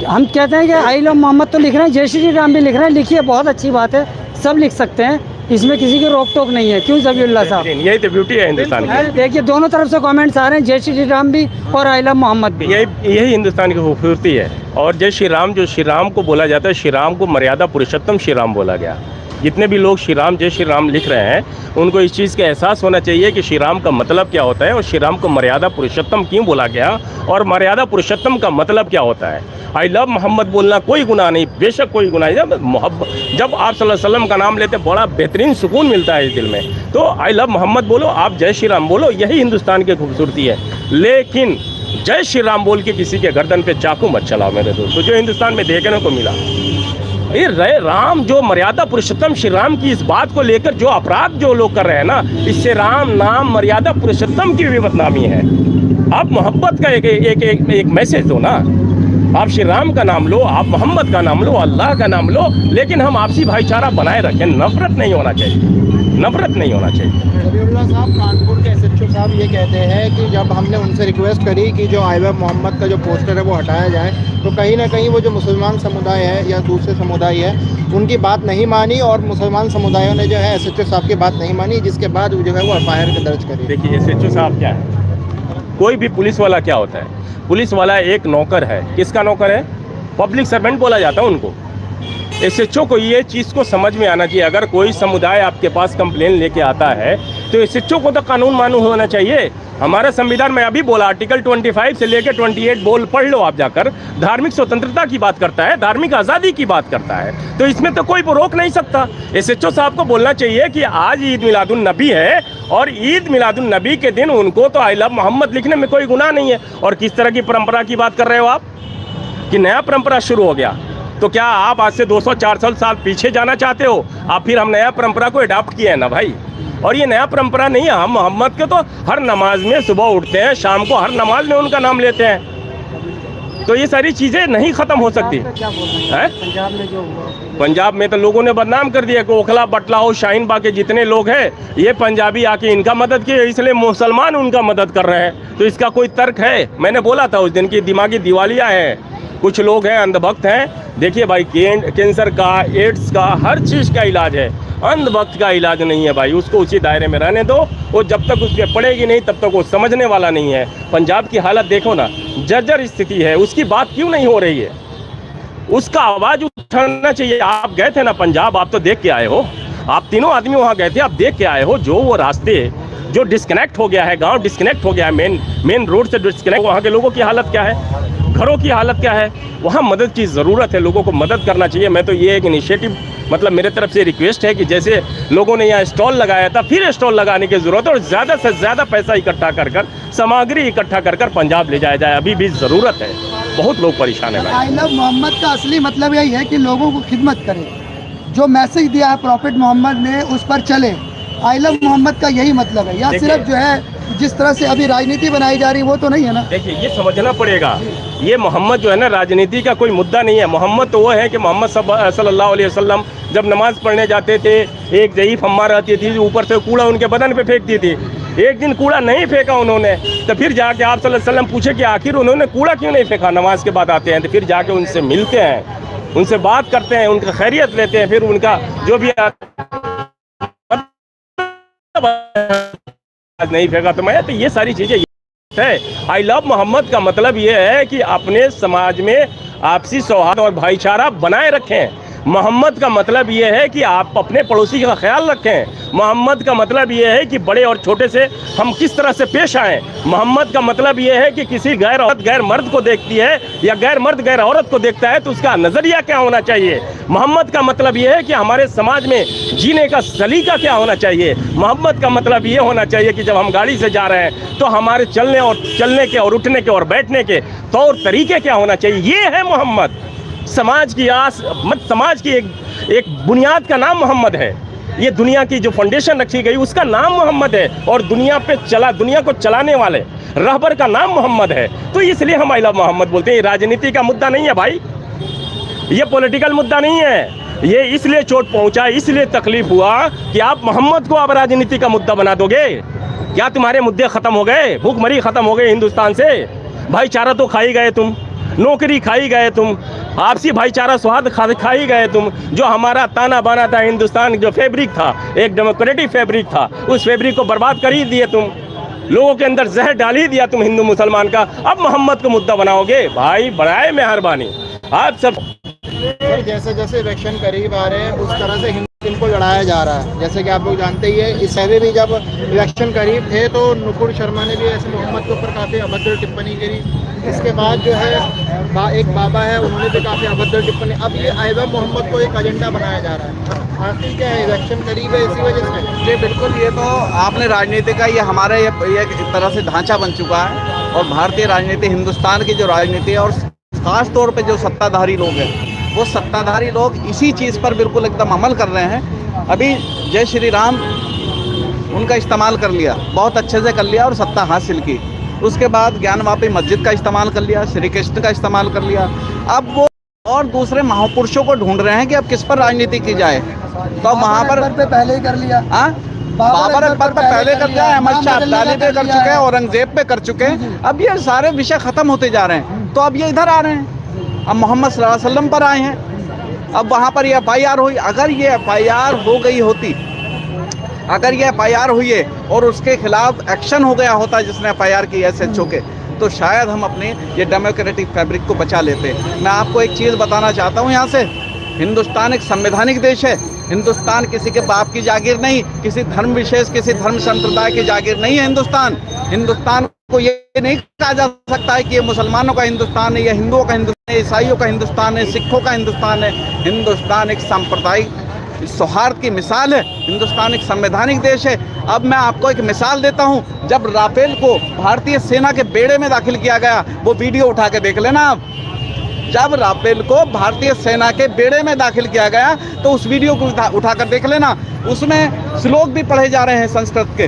हम कहते हैं कि आई लव मोहम्मद तो लिख रहे हैं, जय श्री राम भी लिख रहे हैं। लिखिए, बहुत अच्छी बात है, सब लिख सकते हैं, इसमें किसी की रोक टोक नहीं है। क्यों ज़बीउल्लाह साहब? यही तो ब्यूटी है हिंदुस्तान की। देखिए, दोनों तरफ से कमेंट्स आ रहे हैं, जय श्री राम भी और आई लव मोहम्मद भी। यही हिंदुस्तान की खूबसूरती है। और जय श्री राम, जो श्री राम को बोला जाता है, श्री राम को मर्यादा पुरुषोत्तम श्री राम बोला गया। जितने भी लोग श्री राम जय श्री राम लिख रहे हैं उनको इस चीज़ का एहसास होना चाहिए कि श्री राम का मतलब क्या होता है और श्री राम को मर्यादा पुरुषोत्तम क्यों बोला गया और मर्यादा पुरुषोत्तम का मतलब क्या होता है। आई लव मोहम्मद बोलना कोई गुनाह नहीं, बेशक कोई गुनाह नहीं। जब आप सल्लल्लाहु अलैहि वसल्लम का नाम लेते बड़ा बेहतरीन सुकून मिलता है इस दिल में। तो आई लव मोहम्मद बोलो, आप जय श्री राम बोलो, यही हिंदुस्तान की खूबसूरती है। लेकिन जय श्री राम बोल के किसी के गर्दन पे चाकू मत चलाओ मेरे दोस्तों, जो हिंदुस्तान में देखने को मिला। ये राम जो मर्यादा पुरुषोत्तम श्री राम की इस बात को लेकर जो अपराध जो लोग कर रहे हैं ना, इससे राम नाम मर्यादा पुरुषोत्तम की भी बदनामी है। आप मोहब्बत का एक मैसेज दो ना, आप श्री राम का नाम लो, आप मोहम्मद का नाम लो, अल्लाह का नाम लो, लेकिन हम आपसी भाईचारा बनाए रखें। नफरत नहीं होना चाहिए, नफरत नहीं होना चाहिए। ज़बीउल्लाह साहब, कानपुर के SHO साहब ये कहते हैं कि जब हमने उनसे रिक्वेस्ट करी कि जो आई लव मोहम्मद का जो पोस्टर है वो हटाया जाए, तो कहीं ना कहीं वो जो मुसलमान समुदाय है या दूसरे समुदाय है उनकी बात नहीं मानी, और मुसलमान समुदायों ने जो है SHO साहब की बात नहीं मानी, जिसके बाद जो है वो FIR दर्ज करी। देखिए, SHO साहब क्या है, कोई भी पुलिस वाला क्या होता है, पुलिस वाला एक नौकर है। किसका नौकर है? पब्लिक सर्वेंट बोला जाता है उनको। SHO को ये चीज़ को समझ में आना चाहिए। अगर कोई समुदाय आपके पास कंप्लेन लेके आता है तो SHO को तो कानून मालूम होना चाहिए। हमारा संविधान में अभी बोला, आर्टिकल 25 से लेकर 28 बोल पढ़ लो आप जाकर, धार्मिक स्वतंत्रता की बात करता है, धार्मिक आज़ादी की बात करता है। तो इसमें तो कोई रोक नहीं सकता। SHO साहब को बोलना चाहिए कि आज ईद मिलादुन नबी है और ईद मिलादुन नबी के दिन उनको तो आई लव मोहम्मद लिखने में कोई गुनाह नहीं है। और किस तरह की परंपरा की बात कर रहे हो आप कि नया परंपरा शुरू हो गया? तो क्या आप आज से 200-400 साल पीछे जाना चाहते हो? आप फिर हम नया परंपरा को अडॉप्ट किए हैं ना भाई। और ये नया परंपरा नहीं है। हम मोहम्मद के तो हर नमाज में सुबह उठते हैं, शाम को हर नमाज में उनका नाम लेते हैं। तो ये सारी चीज़ें नहीं ख़त्म हो सकती है। पंजाब में जो पंजाब में तो लोगों ने बदनाम कर दिया कि ओखला बटलाओ शाहीन बाग के जितने लोग हैं ये पंजाबी आके इनका मदद किए, इसलिए मुसलमान उनका मदद कर रहे हैं। तो इसका कोई तर्क है? मैंने बोला था उस दिन की दिमागी दिवालिया है। कुछ लोग हैं अंधभक्त हैं, देखिए भाई, कैंसर का, एड्स का, हर चीज़ का इलाज है, अंधभक्त का इलाज नहीं है भाई। उसको उसी दायरे में रहने दो, वो जब तक उस पर पड़ेगी नहीं तब तक वो समझने वाला नहीं है। पंजाब की हालत देखो ना, जर्जर स्थिति है, उसकी बात क्यों नहीं हो रही है? उसका आवाज़ उठाना चाहिए। आप गए थे ना पंजाब, आप तो देख के आए हो, आप तीनों आदमी वहाँ गए थे, आप देख के आए हो जो वो रास्ते जो डिस्कनेक्ट हो गया है, गांव डिस्कनेक्ट हो गया है, मेन रोड से डिस्कनेक्ट, वहाँ के लोगों की हालत क्या है, घरों की हालत क्या है? वहाँ मदद की ज़रूरत है, लोगों को मदद करना चाहिए। मैं तो ये एक इनिशिएटिव, मतलब मेरे तरफ से रिक्वेस्ट है कि जैसे लोगों ने यहाँ स्टॉल लगाया था, फिर स्टॉल लगाने की ज़रूरत है और ज़्यादा से ज़्यादा पैसा इकट्ठा कर कर, सामग्री इकट्ठा कर कर पंजाब ले जाया जाए। अभी भी ज़रूरत है, बहुत लोग परेशान है। आई लव मोहम्मद का असली मतलब यही है कि लोगों को खिदमत करें। जो मैसेज दिया है प्रॉफिट मोहम्मद ने, उस पर चले। आई लव मोहम्मद का यही मतलब है। या सिर्फ जो है जिस तरह से अभी राजनीति बनाई जा रही है वो तो नहीं है ना। देखिए, ये समझना पड़ेगा, ये मोहम्मद जो है ना, राजनीति का कोई मुद्दा नहीं है। मोहम्मद तो वो है कि मोहम्मद सल्लल्लाहु अलैहि वसल्लम जब नमाज पढ़ने जाते थे, एक ज़ईफ़ अम्मा रहती थी, ऊपर से कूड़ा उनके बदन पे फेंकती थी। एक दिन कूड़ा नहीं फेंका उन्होंने, तो फिर जाके आप सल्लल्लाहु अलैहि वसल्लम पूछे कि आखिर उन्होंने कूड़ा क्यों नहीं फेंका। नमाज के बाद आते हैं तो फिर जाके उनसे मिलते हैं, उनसे बात करते हैं, उनका खैरियत लेते हैं, फिर उनका जो भी नहीं फेंका तो मैं, तो ये सारी चीज़ें है। आई लव मोहम्मद का मतलब ये है कि अपने समाज में आपसी सौहार्द और भाईचारा बनाए रखें। मोहम्मद का मतलब ये है कि आप अपने पड़ोसी का ख्याल रखें। मोहम्मद का मतलब ये है कि बड़े और छोटे से हम किस तरह से पेश आएँ। मोहम्मद का मतलब ये है कि किसी गैर औरत गैर मर्द को देखती है या गैर मर्द गैर औरत को देखता है तो उसका नज़रिया क्या होना चाहिए। मोहम्मद का मतलब ये है कि हमारे समाज में जीने का सलीका क्या होना चाहिए। मोहम्मद का मतलब ये होना चाहिए कि जब हम गाड़ी से जा रहे हैं तो हमारे चलने के और उठने के और बैठने के तौर तरीके क्या होना चाहिए। ये है मोहम्मद। समाज की समाज की एक बुनियाद का नाम मोहम्मद है। ये दुनिया की जो फाउंडेशन रखी गई उसका नाम मोहम्मद है और दुनिया को चलाने वाले रहबर का नाम मोहम्मद है। तो इसलिए हम आई लव मोहम्मद बोलते हैं। ये राजनीति का मुद्दा नहीं है भाई, ये पॉलिटिकल मुद्दा नहीं है। ये इसलिए चोट पहुंचा, इसलिए तकलीफ हुआ कि आप मोहम्मद को अब राजनीति का मुद्दा बना दोगे। क्या तुम्हारे मुद्दे खत्म हो गए? भूखमरी खत्म हो गई हिंदुस्तान से? भाईचारा तो खाई गए तुम, नौकरी खाई गए तुम, आपसी भाईचारा स्वाद खाई गए तुम। जो हमारा ताना बाना था, हिंदुस्तान जो फैब्रिक था, एक डेमोक्रेटिक फैब्रिक था, उस फैब्रिक को बर्बाद कर ही दिए तुम। लोगों के अंदर जहर डाल ही दिया तुम हिंदू मुसलमान का। अब मोहम्मद को मुद्दा बनाओगे भाई, बड़ाए मेहरबानी आप सब। जैसे जैसे इलेक्शन करीब आ रहे हैं उस तरह से इनको लड़ाया जा रहा है। जैसे कि आप लोग जानते ही है, इस पहले भी जब इलेक्शन करीब थे तो नुपुर शर्मा ने भी ऐसे मोहम्मद के ऊपर काफ़ी अभद्र टिप्पणी करी। इसके बाद जो है एक बाबा है, उन्होंने भी काफ़ी अभद्र टिप्पणी। अब ये आई लव मोहम्मद को एक एजेंडा बनाया जा रहा है। आखिर क्या है, इलेक्शन करीब है इसी वजह से? जी बिल्कुल, ये तो आपने राजनीति का ये हमारा ये एक तरह से ढांचा बन चुका है। और भारतीय राजनीति, हिंदुस्तान की जो राजनीति है और ख़ास तौर पर जो सत्ताधारी लोग हैं, वो सत्ताधारी लोग इसी चीज़ पर बिल्कुल एकदम अमल कर रहे हैं। अभी जय श्री राम उनका इस्तेमाल कर लिया, बहुत अच्छे से कर लिया और सत्ता हासिल की। उसके बाद ज्ञानवापी मस्जिद का इस्तेमाल कर लिया, श्री कृष्ण का इस्तेमाल कर लिया। अब वो और दूसरे महापुरुषों को ढूंढ रहे हैं कि अब किस पर राजनीति की जाए। तो वहाँ पर पहले ही कर लिया। बाबर अकबर पे पहले कर दिया, अहमद शाह अब्दाली पे कर चुके हैं, औरंगजेब पे कर चुके हैं। अब ये सारे विषय ख़त्म होते जा रहे हैं, तो अब ये इधर आ रहे हैं, अब मोहम्मद सल्लल्लाहु अलैहि वसल्लम पर आए हैं। अब वहाँ पर ये FIR हुई। अगर ये FIR हो गई होती, अगर ये FIR हुई है और उसके खिलाफ एक्शन हो गया होता जिसने FIR की SHO के, तो शायद हम अपने ये डेमोक्रेटिक फैब्रिक को बचा लेते। मैं आपको एक चीज़ बताना चाहता हूँ यहाँ से, हिंदुस्तान एक संवैधानिक देश है। हिंदुस्तान किसी के बाप की जागीर नहीं, किसी धर्म विशेष, किसी धर्म संप्रदाय की जागीर नहीं है। हिंदुस्तान को ये नहीं कहा जा सकता है कि ये मुसलमानों का हिंदुस्तान है, या हिंदुओं का हिंदुस्तान है, ईसाइयों का हिंदुस्तान है, सिखों का हिंदुस्तान है। हिंदुस्तान एक सांप्रदायिक सौहार्द की मिसाल है। हिंदुस्तान एक संवैधानिक देश है। अब मैं आपको एक मिसाल देता हूँ। जब राफेल को भारतीय सेना के बेड़े में दाखिल किया गया, वो वीडियो उठा के देख लेना आप। जब राफेल को भारतीय सेना के बेड़े में दाखिल किया गया तो उस वीडियो को उठाकर देख लेना। उसमें श्लोक भी पढ़े जा रहे हैं संस्कृत के,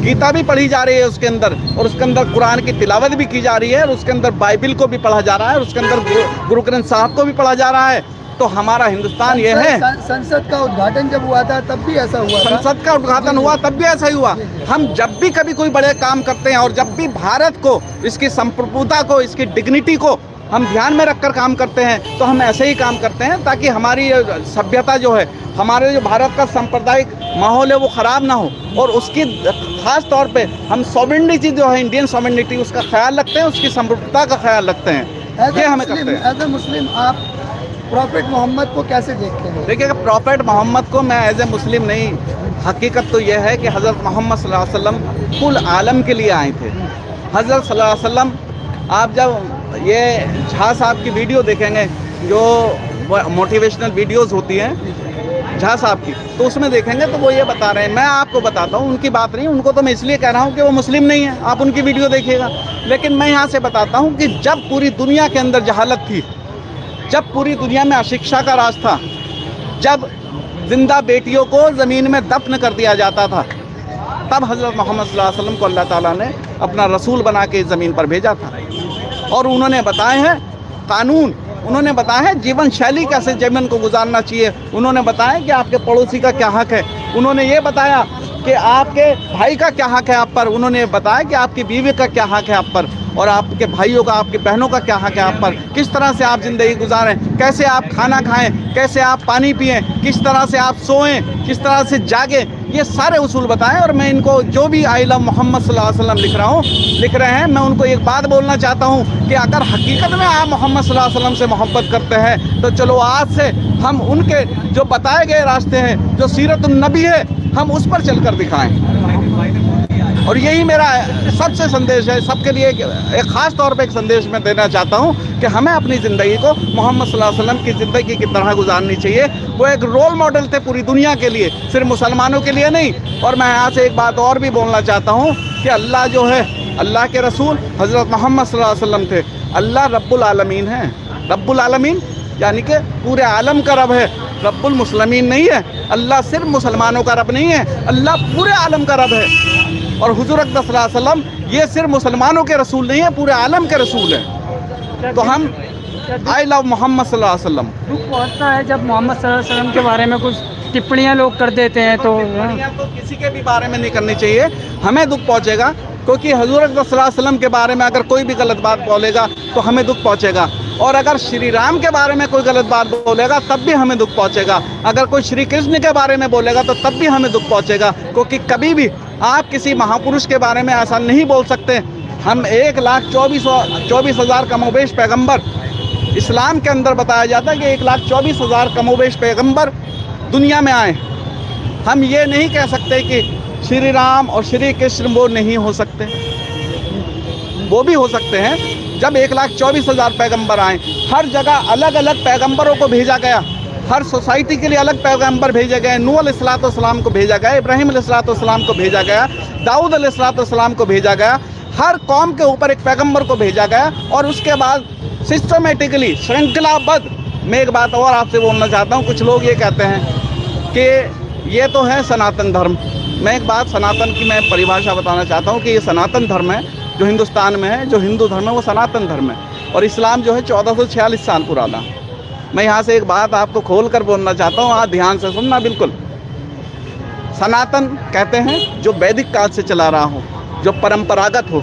गीता भी पढ़ी जा रही है उसके अंदर, और उसके अंदर कुरान की तिलावत भी की जा रही है, और उसके अंदर बाइबिल को भी पढ़ा जा रहा है, और उसके अंदर गुरु ग्रंथ साहब को भी पढ़ा जा रहा है। तो हमारा हिंदुस्तान ये है। संसद का उद्घाटन जब हुआ था तब भी ऐसा हुआ था। संसद का उद्घाटन हुआ तब भी ऐसा ही हुआ। हम जब भी कभी कोई बड़े काम करते हैं और जब भी भारत को, इसकी संप्रभुता को, इसकी डिग्निटी को हम ध्यान में रखकर काम करते हैं तो हम ऐसे ही काम करते हैं ताकि हमारी सभ्यता जो है, हमारे जो भारत का सांप्रदायिक माहौल है वो ख़राब ना हो, और उसकी ख़ास तौर पे हम सॉवरेनिटी जो है, इंडियन सॉवरेनिटी, उसका ख्याल रखते हैं, उसकी समृद्धता का ख्याल रखते हैं। ये हमें करते हैं। एज ए मुस्लिम आप प्रॉफेट मोहम्मद को कैसे देखते हैं? देखिए, प्रॉफेट मोहम्मद को मैं एज ए मुस्लिम नहीं, हकीकत तो यह है कि हज़रत मोहम्मद सल्लल्लाहु अलैहि वसल्लम कुल आलम के लिए आए थे। हज़रत सल्लल्लाहु अलैहि वसल्लम, आप जब ये झा साहब की वीडियो देखेंगे, जो मोटिवेशनल वीडियोस होती हैं झा साहब की, तो उसमें देखेंगे तो वो ये बता रहे हैं, मैं आपको बताता हूँ, उनकी बात नहीं, उनको तो मैं इसलिए कह रहा हूँ कि वो मुस्लिम नहीं है, आप उनकी वीडियो देखिएगा। लेकिन मैं यहाँ से बताता हूँ कि जब पूरी दुनिया के अंदर जहालत थी, जब पूरी दुनिया में अशिक्षा का राज था, जब जिंदा बेटियों को ज़मीन में दफन कर दिया जाता था, तब हज़रत मोहम्मद सल्लल्लाहु अलैहि वसल्लम को अल्लाह ताला ने अपना रसूल बना के ज़मीन पर भेजा था। और उन्होंने बताए हैं कानून, उन्होंने बताया है जीवन शैली, कैसे जीवन को गुजारना चाहिए, उन्होंने बताया कि आपके पड़ोसी का क्या हक है, उन्होंने ये बताया कि आपके भाई का क्या हक है आप पर, उन्होंने बताया कि आपकी बीवी का क्या हक है आप पर, और आपके भाइयों का, आपकी बहनों का क्या हक है आप पर, किस तरह से आप ज़िंदगी गुजारें, कैसे आप खाना खाएं, कैसे आप पानी पिएं, किस तरह से आप सोएं, किस तरह से जागें, ये सारे उसूल बताएं। और मैं इनको जो भी आई लव मोहम्मद सल्लल्लाहु अलैहि वसल्लम लिख रहे हैं, मैं उनको एक बात बोलना चाहता हूँ कि अगर हकीकत में आप मोहम्मद सल्लल्लाहु अलैहि वसल्लम से मोहब्बत करते हैं तो चलो आज से हम उनके जो बताए गए रास्ते हैं, जो सीरतुन नबी है, हम उस पर चलकर दिखाएं। और यही मेरा सबसे संदेश है, सबके लिए एक ख़ास तौर पे एक संदेश मैं देना चाहता हूँ कि हमें अपनी ज़िंदगी को मोहम्मद सल्लल्लाहु अलैहि वसल्लम की ज़िंदगी की तरह गुजारनी चाहिए। वो एक रोल मॉडल थे पूरी दुनिया के लिए, सिर्फ मुसलमानों के लिए नहीं। और मैं यहाँ से एक बात और भी बोलना चाहता हूँ कि अल्लाह जो है, अल्लाह के रसूल हज़रत मोहम्मद सल्लल्लाहु अलैहि वसल्लम थे। अल्लाह रब्बुल आलमीन है, रब्बुल आलमीन यानी कि पूरे आलम का रब है, रब्बुल मुस्लिमीन नहीं है। अल्लाह सिर्फ मुसलमानों का रब नहीं है, अल्लाह पूरे आलम का रब है। और हुज़ूर अक़दस सल्लल्लाहु अलैहि वसल्लम ये सिर्फ मुसलमानों के रसूल नहीं है, पूरे आलम के रसूल हैं। तो हम आई लव मोहम्मद सल्लल्लाहु अलैहि वसल्लम। दुख पहुंचता है जब मोहम्मद सल्लल्लाहु अलैहि वसल्लम के बारे में कुछ टिप्पणियां लोग कर देते हैं, तो किसी के भी बारे में नहीं करनी चाहिए, हमें दुख पहुंचेगा, क्योंकि हुज़ूर अक़दस सल्लल्लाहु अलैहि वसल्लम के बारे में अगर कोई भी गलत बात बोलेगा तो हमें दुख पहुंचेगा। और अगर श्री राम के बारे में कोई गलत बात बोलेगा तब भी हमें दुख पहुंचेगा। अगर कोई श्री कृष्ण के बारे में बोलेगा तो तब भी हमें दुख पहुंचेगा, क्योंकि कभी भी आप किसी महापुरुष के बारे में ऐसा नहीं बोल सकते। हम 1,24,000 कमोबेश पैगंबर, इस्लाम के अंदर बताया जाता है कि 1,24,000 कमोबेश पैगंबर दुनिया में आए। हम ये नहीं कह सकते कि श्री राम और श्री कृष्ण वो नहीं हो सकते, वो भी हो सकते हैं। जब 1,24,000 पैगंबर आए, हर जगह अलग अलग पैगंबरों को भेजा गया, हर सोसाइटी के लिए अलग पैगंबर भेजे गए। नूह अलैहिस्सलाम को भेजा गया, इब्राहीम अलैहिस्सलाम को भेजा गया, दाऊद अलैहिस्सलाम को भेजा गया। हर कौम के ऊपर एक पैगंबर को भेजा गया, और उसके बाद सिस्टमेटिकली, श्रृंखलाबद्ध। मैं एक बात और आपसे बोलना चाहता हूँ, कुछ लोग ये कहते हैं कि ये तो है सनातन धर्म। मैं एक बात सनातन की मैं परिभाषा बताना चाहता हूँ कि ये सनातन धर्म है जो हिंदुस्तान में है, जो हिंदू धर्म है वो सनातन धर्म है, और इस्लाम जो है 1446 साल पुराना। मैं यहाँ से एक बात आपको खोल कर बोलना चाहता हूँ, आप ध्यान से सुनना बिल्कुल। सनातन कहते हैं जो वैदिक काल से चला रहा हो, जो परंपरागत हो,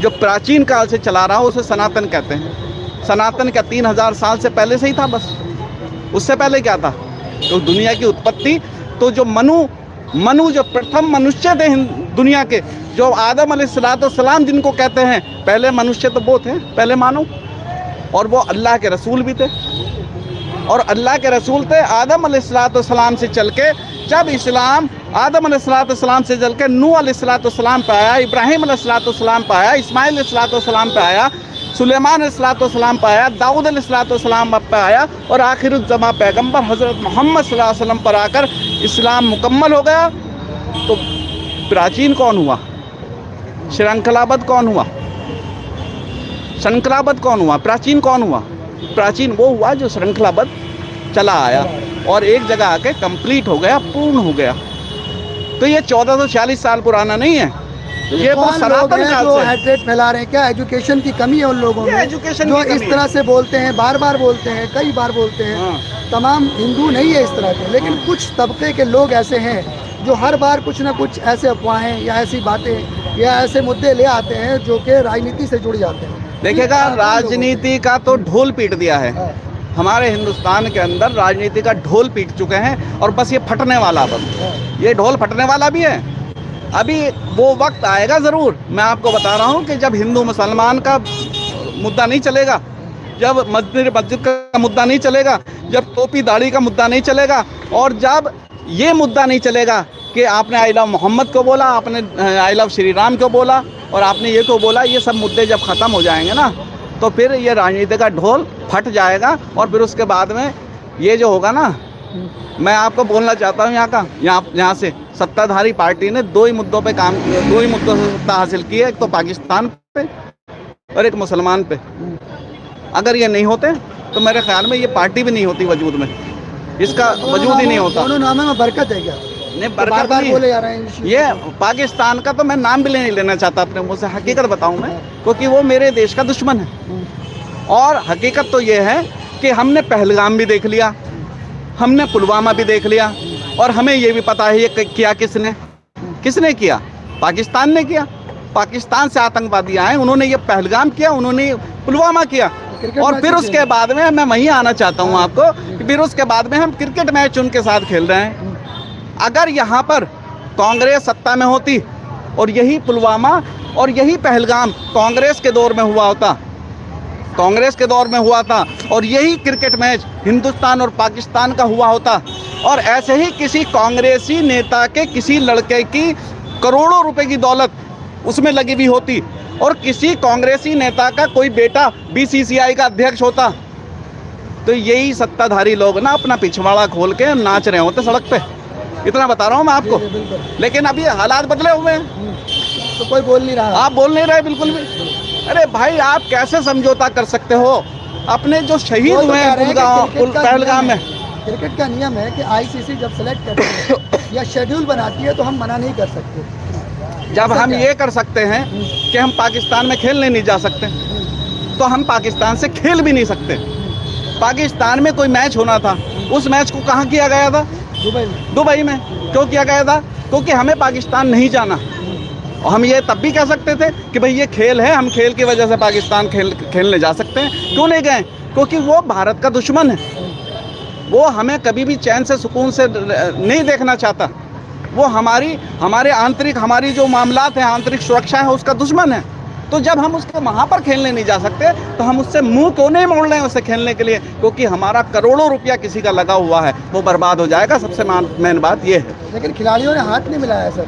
जो प्राचीन काल से चला रहा हो, उसे सनातन कहते हैं। सनातन क्या 3000 साल से पहले से ही था? बस उससे पहले क्या था? तो दुनिया की उत्पत्ति, तो जो मनु जो प्रथम मनुष्य थे दुनिया के, जो आदम अलैहिस्सलाम जिनको कहते हैं, पहले मनुष्य तो वो थे, पहले मानव, और वो अल्लाह के रसूल भी थे। और अल्लाह के रसूल थे आदम अलैहिस्सलाम से चल के, जब इस्लाम आदम अलैहिस्सलाम से चल के नूह अलैहिस्सलाम पे आया, इब्राहीम अलैहिस्सलाम पे आया, इस्माइल अलैहिस्सलाम पे आया, सुलेमान अलैहिस्सलाम पे आया, दाऊद अलैहिस्सलाम पे आया, और आखिरुज़्ज़मा पैगंबर हज़रत मोहम्मद सल्लल्लाहु अलैहि वसल्लम पर आकर इस्लाम मुकम्मल हो गया। तो प्राचीन कौन हुआ? श्रृंखलाबद्ध कौन हुआ? श्रृंखलाबद्ध कौन हुआ? प्राचीन कौन हुआ? प्राचीन वो हुआ जो श्रृंखलाबद्ध चला आया और एक जगह आके कंप्लीट हो गया, पूर्ण हो गया। तो ये 1446 साल पुराना नहीं है, ये तो सनातन काल जो से है। हेट्रेट फैला रहे हैं। क्या एजुकेशन की कमी है उन लोगों में एजुकेशन जो की इस कमी तरह से बोलते हैं, बार बार बोलते हैं, कई बार बोलते हैं। हाँ। तमाम हिंदू नहीं है इस तरह के, लेकिन कुछ तबके के लोग ऐसे हैं जो हर बार कुछ ना कुछ ऐसे अफवाहें या ऐसी बातें या ऐसे मुद्दे ले आते हैं जो कि राजनीति से जुड़ जाते हैं। देखिएगा, राजनीति का तो ढोल पीट दिया है। हमारे हिंदुस्तान के अंदर राजनीति का ढोल पीट चुके हैं और बस ये फटने वाला, बस ये ढोल फटने वाला भी है। अभी वो वक्त आएगा ज़रूर, मैं आपको बता रहा हूँ कि जब हिंदू मुसलमान का मुद्दा नहीं चलेगा, जब मस्जिद का मुद्दा नहीं चलेगा, जब टोपी दाढ़ी का मुद्दा नहीं चलेगा, और जब ये मुद्दा नहीं चलेगा कि आपने आई लव मोहम्मद को बोला, आपने आई लव श्री राम को बोला और आपने ये को बोला, ये सब मुद्दे जब ख़त्म हो जाएंगे ना, तो फिर ये राजनीति का ढोल फट जाएगा। और फिर उसके बाद में ये जो होगा ना, मैं आपको बोलना चाहता हूँ यहाँ से सत्ताधारी पार्टी ने दो ही मुद्दों से सत्ता हासिल की है, एक तो पाकिस्तान पे और एक मुसलमान पे। अगर ये नहीं होते तो मेरे ख्याल में ये पार्टी भी नहीं होती वजूद में, इसका वजूद ही नहीं होता। दोनों नामों में बरकत है क्या? नहीं, बरकत नहीं बोले जा रहे हैं ये पाकिस्तान का, तो मैं नाम भी नहीं लेना चाहता अपने मुँह से, हकीकत बताऊं मैं, क्योंकि वो मेरे देश का दुश्मन है। और हकीकत तो ये है कि हमने पहलगाम भी देख लिया, हमने पुलवामा भी देख लिया, और हमें ये भी पता है ये किया किसने किया? पाकिस्तान ने किया। पाकिस्तान से आतंकवादी आए, उन्होंने ये पहलगाम किया, उन्होंने पुलवामा किया। और फिर उसके बाद में मैं वहीं आना चाहता हूँ आपको, फिर उसके बाद में हम क्रिकेट मैच उनके साथ खेल रहे हैं। अगर यहाँ पर कांग्रेस सत्ता में होती और यही पुलवामा और यही पहलगाम कांग्रेस के दौर में हुआ होता, कांग्रेस के दौर में हुआ था, और यही क्रिकेट मैच हिंदुस्तान और पाकिस्तान का हुआ होता, और ऐसे ही किसी कांग्रेसी नेता के किसी लड़के की करोड़ों रुपए की दौलत उसमें लगी हुई होती, और किसी कांग्रेसी नेता का कोई बेटा बीसीसीआई का अध्यक्ष होता, तो यही सत्ताधारी लोग ना अपना पिछवाड़ा खोल के नाच रहे होते सड़क पे। इतना बता रहा हूँ मैं आपको। लेकिन अभी हालात बदले हुए हैं, तो कोई बोल नहीं रहा। आप बोल नहीं रहे बिल्कुल भी। अरे भाई, आप कैसे समझौता कर सकते हो? अपने जो शहीद हुए हैं पहलगाम में, क्रिकेट का नियम है कि आईसीसी जब सेलेक्ट करती है या शेड्यूल बनाती है तो हम मना नहीं कर सकते। जब हम ये कर सकते हैं कि हम पाकिस्तान में खेलने नहीं जा सकते, तो हम पाकिस्तान से खेल भी नहीं सकते। पाकिस्तान में कोई मैच होना था, उस मैच को कहाँ किया गया था? दुबई में। क्यों किया गया था? क्योंकि हमें पाकिस्तान नहीं जाना। और हम ये तब भी कह सकते थे कि भाई ये खेल है, हम खेल की वजह से पाकिस्तान खेलने जा सकते हैं। क्यों नहीं गए? क्योंकि वो भारत का दुश्मन है, वो हमें कभी भी चैन से सुकून से नहीं देखना चाहता। वो हमारे आंतरिक, हमारी जो मामलात हैं, आंतरिक सुरक्षा है, उसका दुश्मन है। तो जब हम उसके वहाँ पर खेलने नहीं जा सकते, तो हम उससे मुंह क्यों नहीं मोड़ रहे हैं उससे खेलने के लिए? क्योंकि हमारा करोड़ों रुपया किसी का लगा हुआ है, वो बर्बाद हो जाएगा। सबसे मेन बात ये है। लेकिन खिलाड़ियों ने हाथ नहीं मिलाया सर।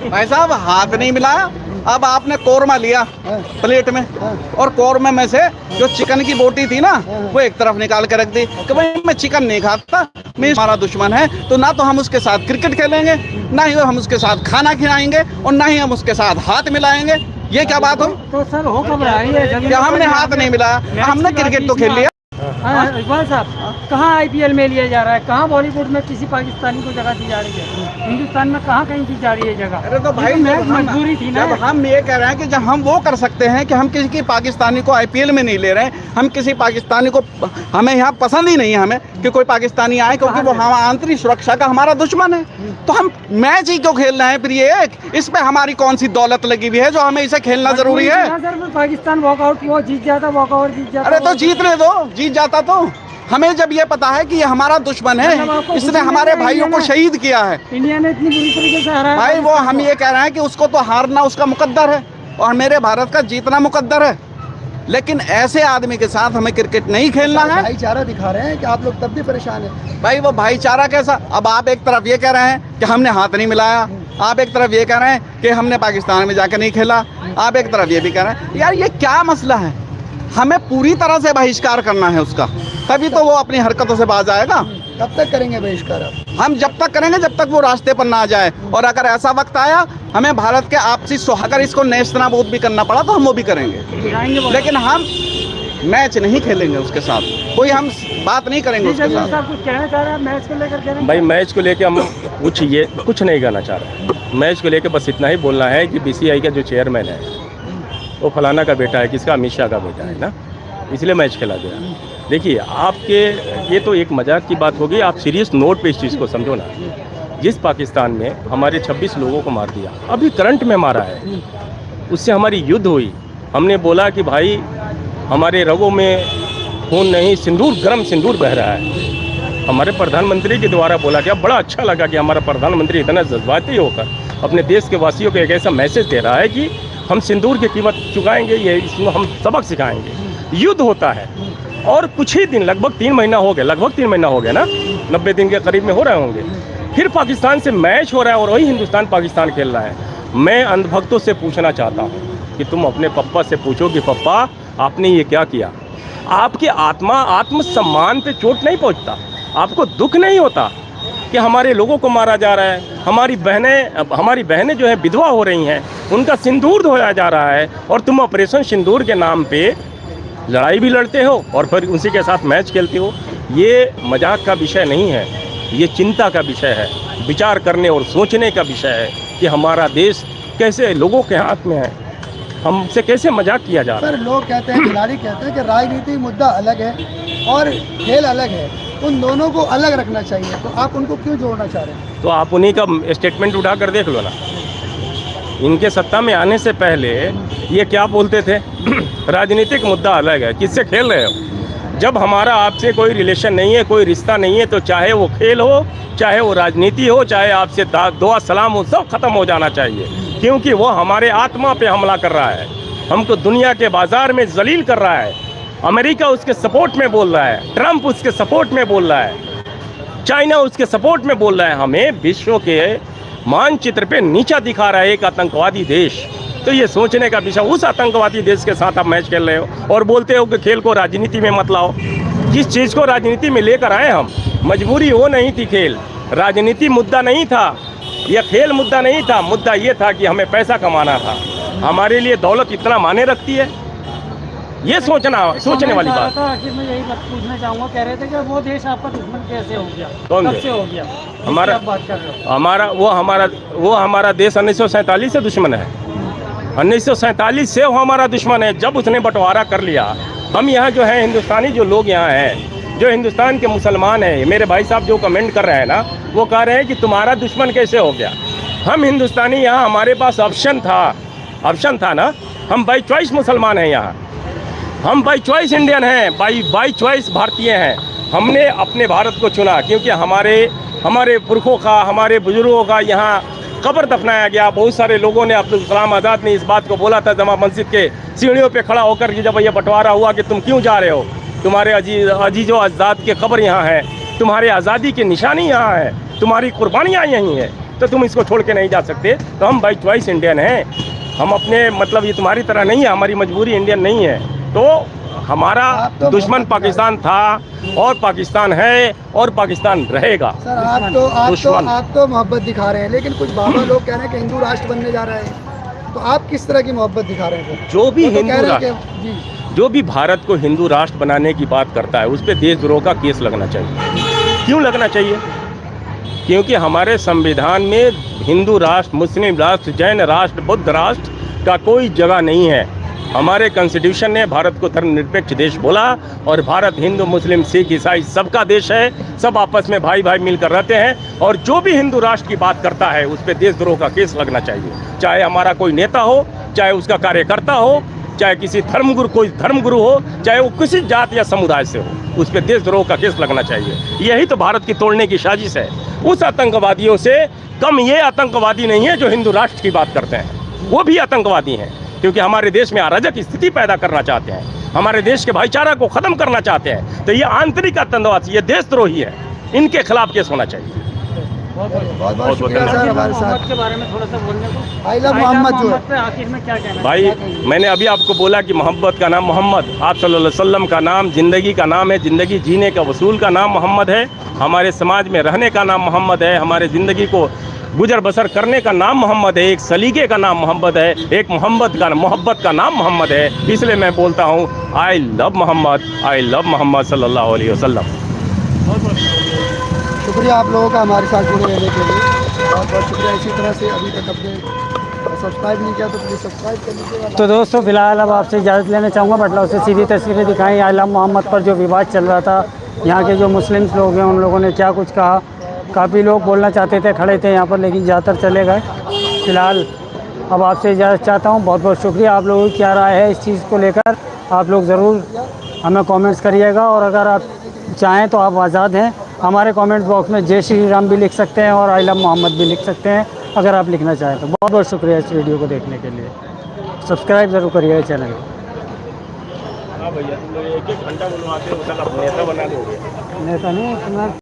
भाई साहब, हाथ नहीं मिलाया। अब आपने कौरमा लिया प्लेट में, और कौरमा में से जो चिकन की बोटी थी ना, वो एक तरफ निकाल के रख दी कि भाई मैं चिकन नहीं खाता, मैं हमारा दुश्मन है, तो ना तो हम उसके साथ क्रिकेट खेलेंगे, ना ही हम उसके साथ खाना खिलाएंगे, और ना ही हम उसके साथ हाथ मिलाएंगे। ये क्या बात हो? तो सर हो कब रहा है? क्या हमने हाथ नहीं मिलाया? हमने क्रिकेट तो खेल लिया। इकबाल साहब, कहाँ आईपीएल में लिया जा रहा है? कहाँ बॉलीवुड में किसी पाकिस्तानी को जगह दी जा रही है? हिंदुस्तान में कहाँ कहीं दी जा रही है जगह? अरे तो भाई, मजबूरी थी ना। जब हम ये कह रहे हैं कि जब हम वो कर सकते हैं कि हम किसी पाकिस्तानी को आईपीएल में नहीं ले रहे हैं, हम किसी पाकिस्तानी को, हमें यहाँ पसंद ही नहीं है हमें कि कोई पाकिस्तानी आए, क्योंकि वो हमारा आंतरिक सुरक्षा का हमारा दुश्मन है। तो हम मैच ही क्यों खेल रहे हैं? फिर ये इस पे हमारी कौन सी दौलत लगी हुई है जो हमें इसे खेलना जरूरी है? पाकिस्तान वॉकआउट, वो जीत जाता, वॉकआउट जीत जाता। अरे तो जीतने दो, जीत जाता तो। हमें जब ये पता है कि ये हमारा दुश्मन है, इसने हमारे भाइयों को शहीद किया है, इंडिया ने इतनी बुरी तरीके से हराया भाई, वो हम ये कह रहे हैं कि उसको तो हारना उसका मुकद्दर है, और मेरे भारत का जीतना मुकद्दर है। लेकिन ऐसे आदमी के साथ हमें क्रिकेट नहीं खेलना है। भाईचारा दिखा रहे हैं कि आप लोग तब भी परेशान हैं। भाई, वो भाईचारा कैसा? अब आप एक तरफ ये कह रहे हैं कि हमने हाथ नहीं मिलाया, आप एक तरफ ये कह रहे हैं कि हमने पाकिस्तान में जाकर नहीं खेला, आप एक तरफ ये भी कह रहे हैं। यार, ये क्या मसला है? हमें पूरी तरह से बहिष्कार करना है उसका, तभी तो वो अपनी हरकतों से बाज आएगा। कब तक करेंगे बहिष्कार? हम जब तक करेंगे जब तक वो रास्ते पर ना आ जाए। और अगर ऐसा वक्त आया हमें भारत के आपसी अगर इसको नेस्तनाबूद भी करना पड़ा तो हम वो भी करेंगे, लेकिन हम मैच नहीं खेलेंगे उसके साथ, कोई हम बात नहीं करेंगे उसके साथ। कुछ कहना चाह रहे हैं मैच को लेकर? भाई, मैच को लेकर हम कुछ नहीं कहना चाह रहे। मैच को लेकर बस इतना ही बोलना है कि बीसीसीआई का जो चेयरमैन है वो फलाना का बेटा है, किसका? अमित शाह का बेटा है ना, इसलिए मैच खेला गया। देखिए, आपके ये तो एक मजाक की बात होगी, आप सीरियस नोट पे इस चीज़ को समझो ना। जिस पाकिस्तान में हमारे 26 लोगों को मार दिया, अभी करंट में मारा है, उससे हमारी युद्ध हुई। हमने बोला कि भाई हमारे रगों में खून नहीं, सिंदूर, गर्म सिंदूर बह रहा है। हमारे प्रधानमंत्री के द्वारा बोला गया, बड़ा अच्छा लगा कि हमारा प्रधानमंत्री इतना जज्बाती होकर अपने देश के वासियों को एक ऐसा मैसेज दे रहा है कि हम सिंदूर की कीमत चुकाएंगे, ये इसमें हम सबक सिखाएंगे। युद्ध होता है और कुछ ही दिन, लगभग 3 महीना हो गया, लगभग 3 महीना हो गया ना, 90 दिन के करीब में हो रहे होंगे। फिर पाकिस्तान से मैच हो रहा है और वही हिंदुस्तान पाकिस्तान खेल रहा है। मैं अंधभक्तों से पूछना चाहता हूँ कि तुम अपने पप्पा से पूछो कि पप्पा आपने ये क्या किया। आपकी आत्मसम्मान पे चोट नहीं पहुँचता, आपको दुख नहीं होता कि हमारे लोगों को मारा जा रहा है, हमारी बहनें जो है विधवा हो रही हैं, उनका सिंदूर धोया जा रहा है, और तुम ऑपरेशन सिंदूर के नाम पे लड़ाई भी लड़ते हो और फिर उसी के साथ मैच खेलते हो। ये मजाक का विषय नहीं है, ये चिंता का विषय है, विचार करने और सोचने का विषय है कि हमारा देश कैसे लोगों के हाथ में है, हमसे कैसे मजाक किया जा रहा है। सर लोग कहते हैं, खिलाड़ी कहते हैं कि राजनीति मुद्दा अलग है और खेल अलग है, उन दोनों को अलग रखना चाहिए, तो आप उनको क्यों जोड़ना चाह रहे हैं? तो आप उन्हीं का स्टेटमेंट उठा कर देख लो ना। इनके सत्ता में आने से पहले ये क्या बोलते थे राजनीतिक मुद्दा अलग है। किससे खेल रहे हो? जब हमारा आपसे कोई रिलेशन नहीं है, कोई रिश्ता नहीं है, तो चाहे वो खेल हो, चाहे वो राजनीति हो, चाहे आपसे दुआ सलाम हो, सब खत्म हो जाना चाहिए, क्योंकि वो हमारे आत्मा पे हमला कर रहा है, हमको दुनिया के बाजार में जलील कर रहा है। अमेरिका उसके सपोर्ट में बोल रहा है, ट्रंप उसके सपोर्ट में बोल रहा है, चाइना उसके सपोर्ट में बोल रहा है, हमें विश्व के मानचित्र पे नीचा दिखा रहा है एक आतंकवादी देश। तो ये सोचने का विषय, उस आतंकवादी देश के साथ आप मैच खेल रहे हो और बोलते हो कि खेल को राजनीति में मत लाओ। जिस चीज़ को राजनीति में लेकर आए हम, मजबूरी वो नहीं थी, खेल राजनीति मुद्दा नहीं था, यह खेल मुद्दा नहीं था, मुद्दा ये था कि हमें पैसा कमाना था। हमारे लिए दौलत इतना माने रखती है, ये सोचने वाली बात। आखिर में यही बात पूछना चाहूँगा, कह रहे थे कि वो देश आपका दुश्मन कैसे हो गया, कौन कब से हो गया? हमारा बात कर रहे हो? हमारा देश 1947 से दुश्मन है, 1947 से वो हमारा दुश्मन है। जब उसने बंटवारा कर लिया, हम यहाँ जो है हिंदुस्तानी जो लोग यहाँ हैं, जो हिंदुस्तान के मुसलमान हैं, मेरे भाई साहब जो कमेंट कर रहे हैं ना, वो कह रहे हैं कि तुम्हारा दुश्मन कैसे हो गया। हम हिंदुस्तानी यहाँ, हमारे पास ऑप्शन था ना, हम बाई चॉइस मुसलमान हैं यहाँ, हम बाई चॉइस इंडियन हैं, बाई चॉइस भारतीय हैं। हमने अपने भारत को चुना क्योंकि हमारे पुरखों का, हमारे बुजुर्गों का यहाँ कब्र दफनाया गया। बहुत सारे लोगों ने, अब्दुल कलाम आज़ाद ने इस बात को बोला था जमा मस्जिद के सीढ़ियों पे खड़ा होकर कि जब ये बंटवारा हुआ कि तुम क्यों जा रहे हो, तुम्हारे अजीज़ो अजदाद के कब्र यहाँ है, तुम्हारे आज़ादी की निशानी यहाँ है, तुम्हारी कुर्बानियाँ यहीं हैं, तो तुम इसको छोड़ के नहीं जा सकते। तो हम बाई चॉइस इंडियन हैं, हम अपने मतलब ये तुम्हारी तरह नहीं है, हमारी मजबूरी इंडियन नहीं है। तो हमारा दुश्मन पाकिस्तान था और पाकिस्तान है और पाकिस्तान रहेगा। सर आप तो मोहब्बत दिखा रहे हैं, लेकिन कुछ बाबा लोग कह रहे हैं कि हिंदू राष्ट्र बनने जा रहा है, तो आप किस तरह की मोहब्बत दिखा रहे हैं? जो भी भारत को हिंदू राष्ट्र बनाने की बात करता है, उस पर देशद्रोह का केस लगना चाहिए। क्यों लगना चाहिए? क्योंकि हमारे संविधान में हिंदू राष्ट्र, मुस्लिम राष्ट्र, जैन राष्ट्र, बुद्ध राष्ट्र का कोई जगह नहीं है। हमारे कॉन्स्टिट्यूशन ने भारत को धर्मनिरपेक्ष देश बोला, और भारत हिंदू, मुस्लिम, सिख, ईसाई सबका देश है, सब आपस में भाई भाई मिलकर रहते हैं। और जो भी हिंदू राष्ट्र की बात करता है, उस पर देशद्रोह का केस लगना चाहिए, चाहे हमारा कोई नेता हो, चाहे उसका कार्यकर्ता हो, चाहे किसी कोई धर्मगुरु हो, चाहे वो किसी जात या समुदाय से हो, उस पर देशद्रोह का केस लगना चाहिए। यही तो भारत की तोड़ने की साजिश है। उस आतंकवादियों से कम ये आतंकवादी नहीं है जो हिंदू राष्ट्र की बात करते हैं, वो भी आतंकवादी हैं, क्योंकि हमारे देश में अराजक स्थिति पैदा करना चाहते हैं, हमारे देश के भाईचारा को खत्म करना चाहते हैं। तो ये आंतरिक आतंकवादी, ये देशद्रोही है, इनके खिलाफ केस होना चाहिए। बहुत शुक्रिया सर हमारे साथ के बारे में थोड़ा सा बोलने को। आई लव मोहम्मद जो है, आखिर में क्या कहना भाई, मैंने अभी आपको बोला कि मोहब्बत का नाम मोहम्मद, आप सल्लल्लाहु अलैहि वसल्लम का नाम ज़िंदगी का नाम है, ज़िंदगी जीने का वसूल का नाम मोहम्मद है, हमारे समाज में रहने का नाम मोहम्मद है, हमारे ज़िंदगी को गुजर बसर करने का नाम मोहम्मद है, एक सलीके का नाम मोहम्मद है, एक मोहब्बत का नाम मोहम्मद है। इसलिए मैं बोलता हूँ आई लव मोहम्मद सल्लल्लाहु अलैहि वसल्लम। शुक्रिया आप लोगों का हमारे साथ जुड़े रहने के लिए, बहुत बहुत शुक्रिया। इसी तरह से अभी तक अपने सब्सक्राइब नहीं किया तो प्लीज़ सब्सक्राइब कर लीजिएगा। तो दोस्तों फिलहाल अब आपसे इजाज़त लेना चाहूँगा। बटला से सीधी तस्वीरें दिखाई आई लव मोहम्मद पर जो विवाद चल रहा था, यहाँ के जो मुस्लिम लोग हैं उन लोगों ने क्या कुछ कहा। काफ़ी लोग बोलना चाहते थे, खड़े थे यहाँ पर, लेकिन ज़्यादातर चले गए। फिलहाल अब आपसे इजाज़त चाहता हूँ। बहुत बहुत शुक्रिया। आप लोगों की क्या राय है इस चीज़ को लेकर, आप लोग ज़रूर हमें कमेंट्स करिएगा। और अगर आप चाहें तो आप आज़ाद हैं, हमारे कमेंट बॉक्स में जय श्री राम भी लिख सकते हैं और आई लव मोहम्मद भी लिख सकते हैं अगर आप लिखना चाहें तो। बहुत बहुत शुक्रिया इस वीडियो को देखने के लिए। सब्सक्राइब ज़रूर करिएगा चैनल को। हाँ भैया, तुम लोग 1-1 घंटा बुलवाते हो, कल आप नेता बना दोगे। नेता नहीं,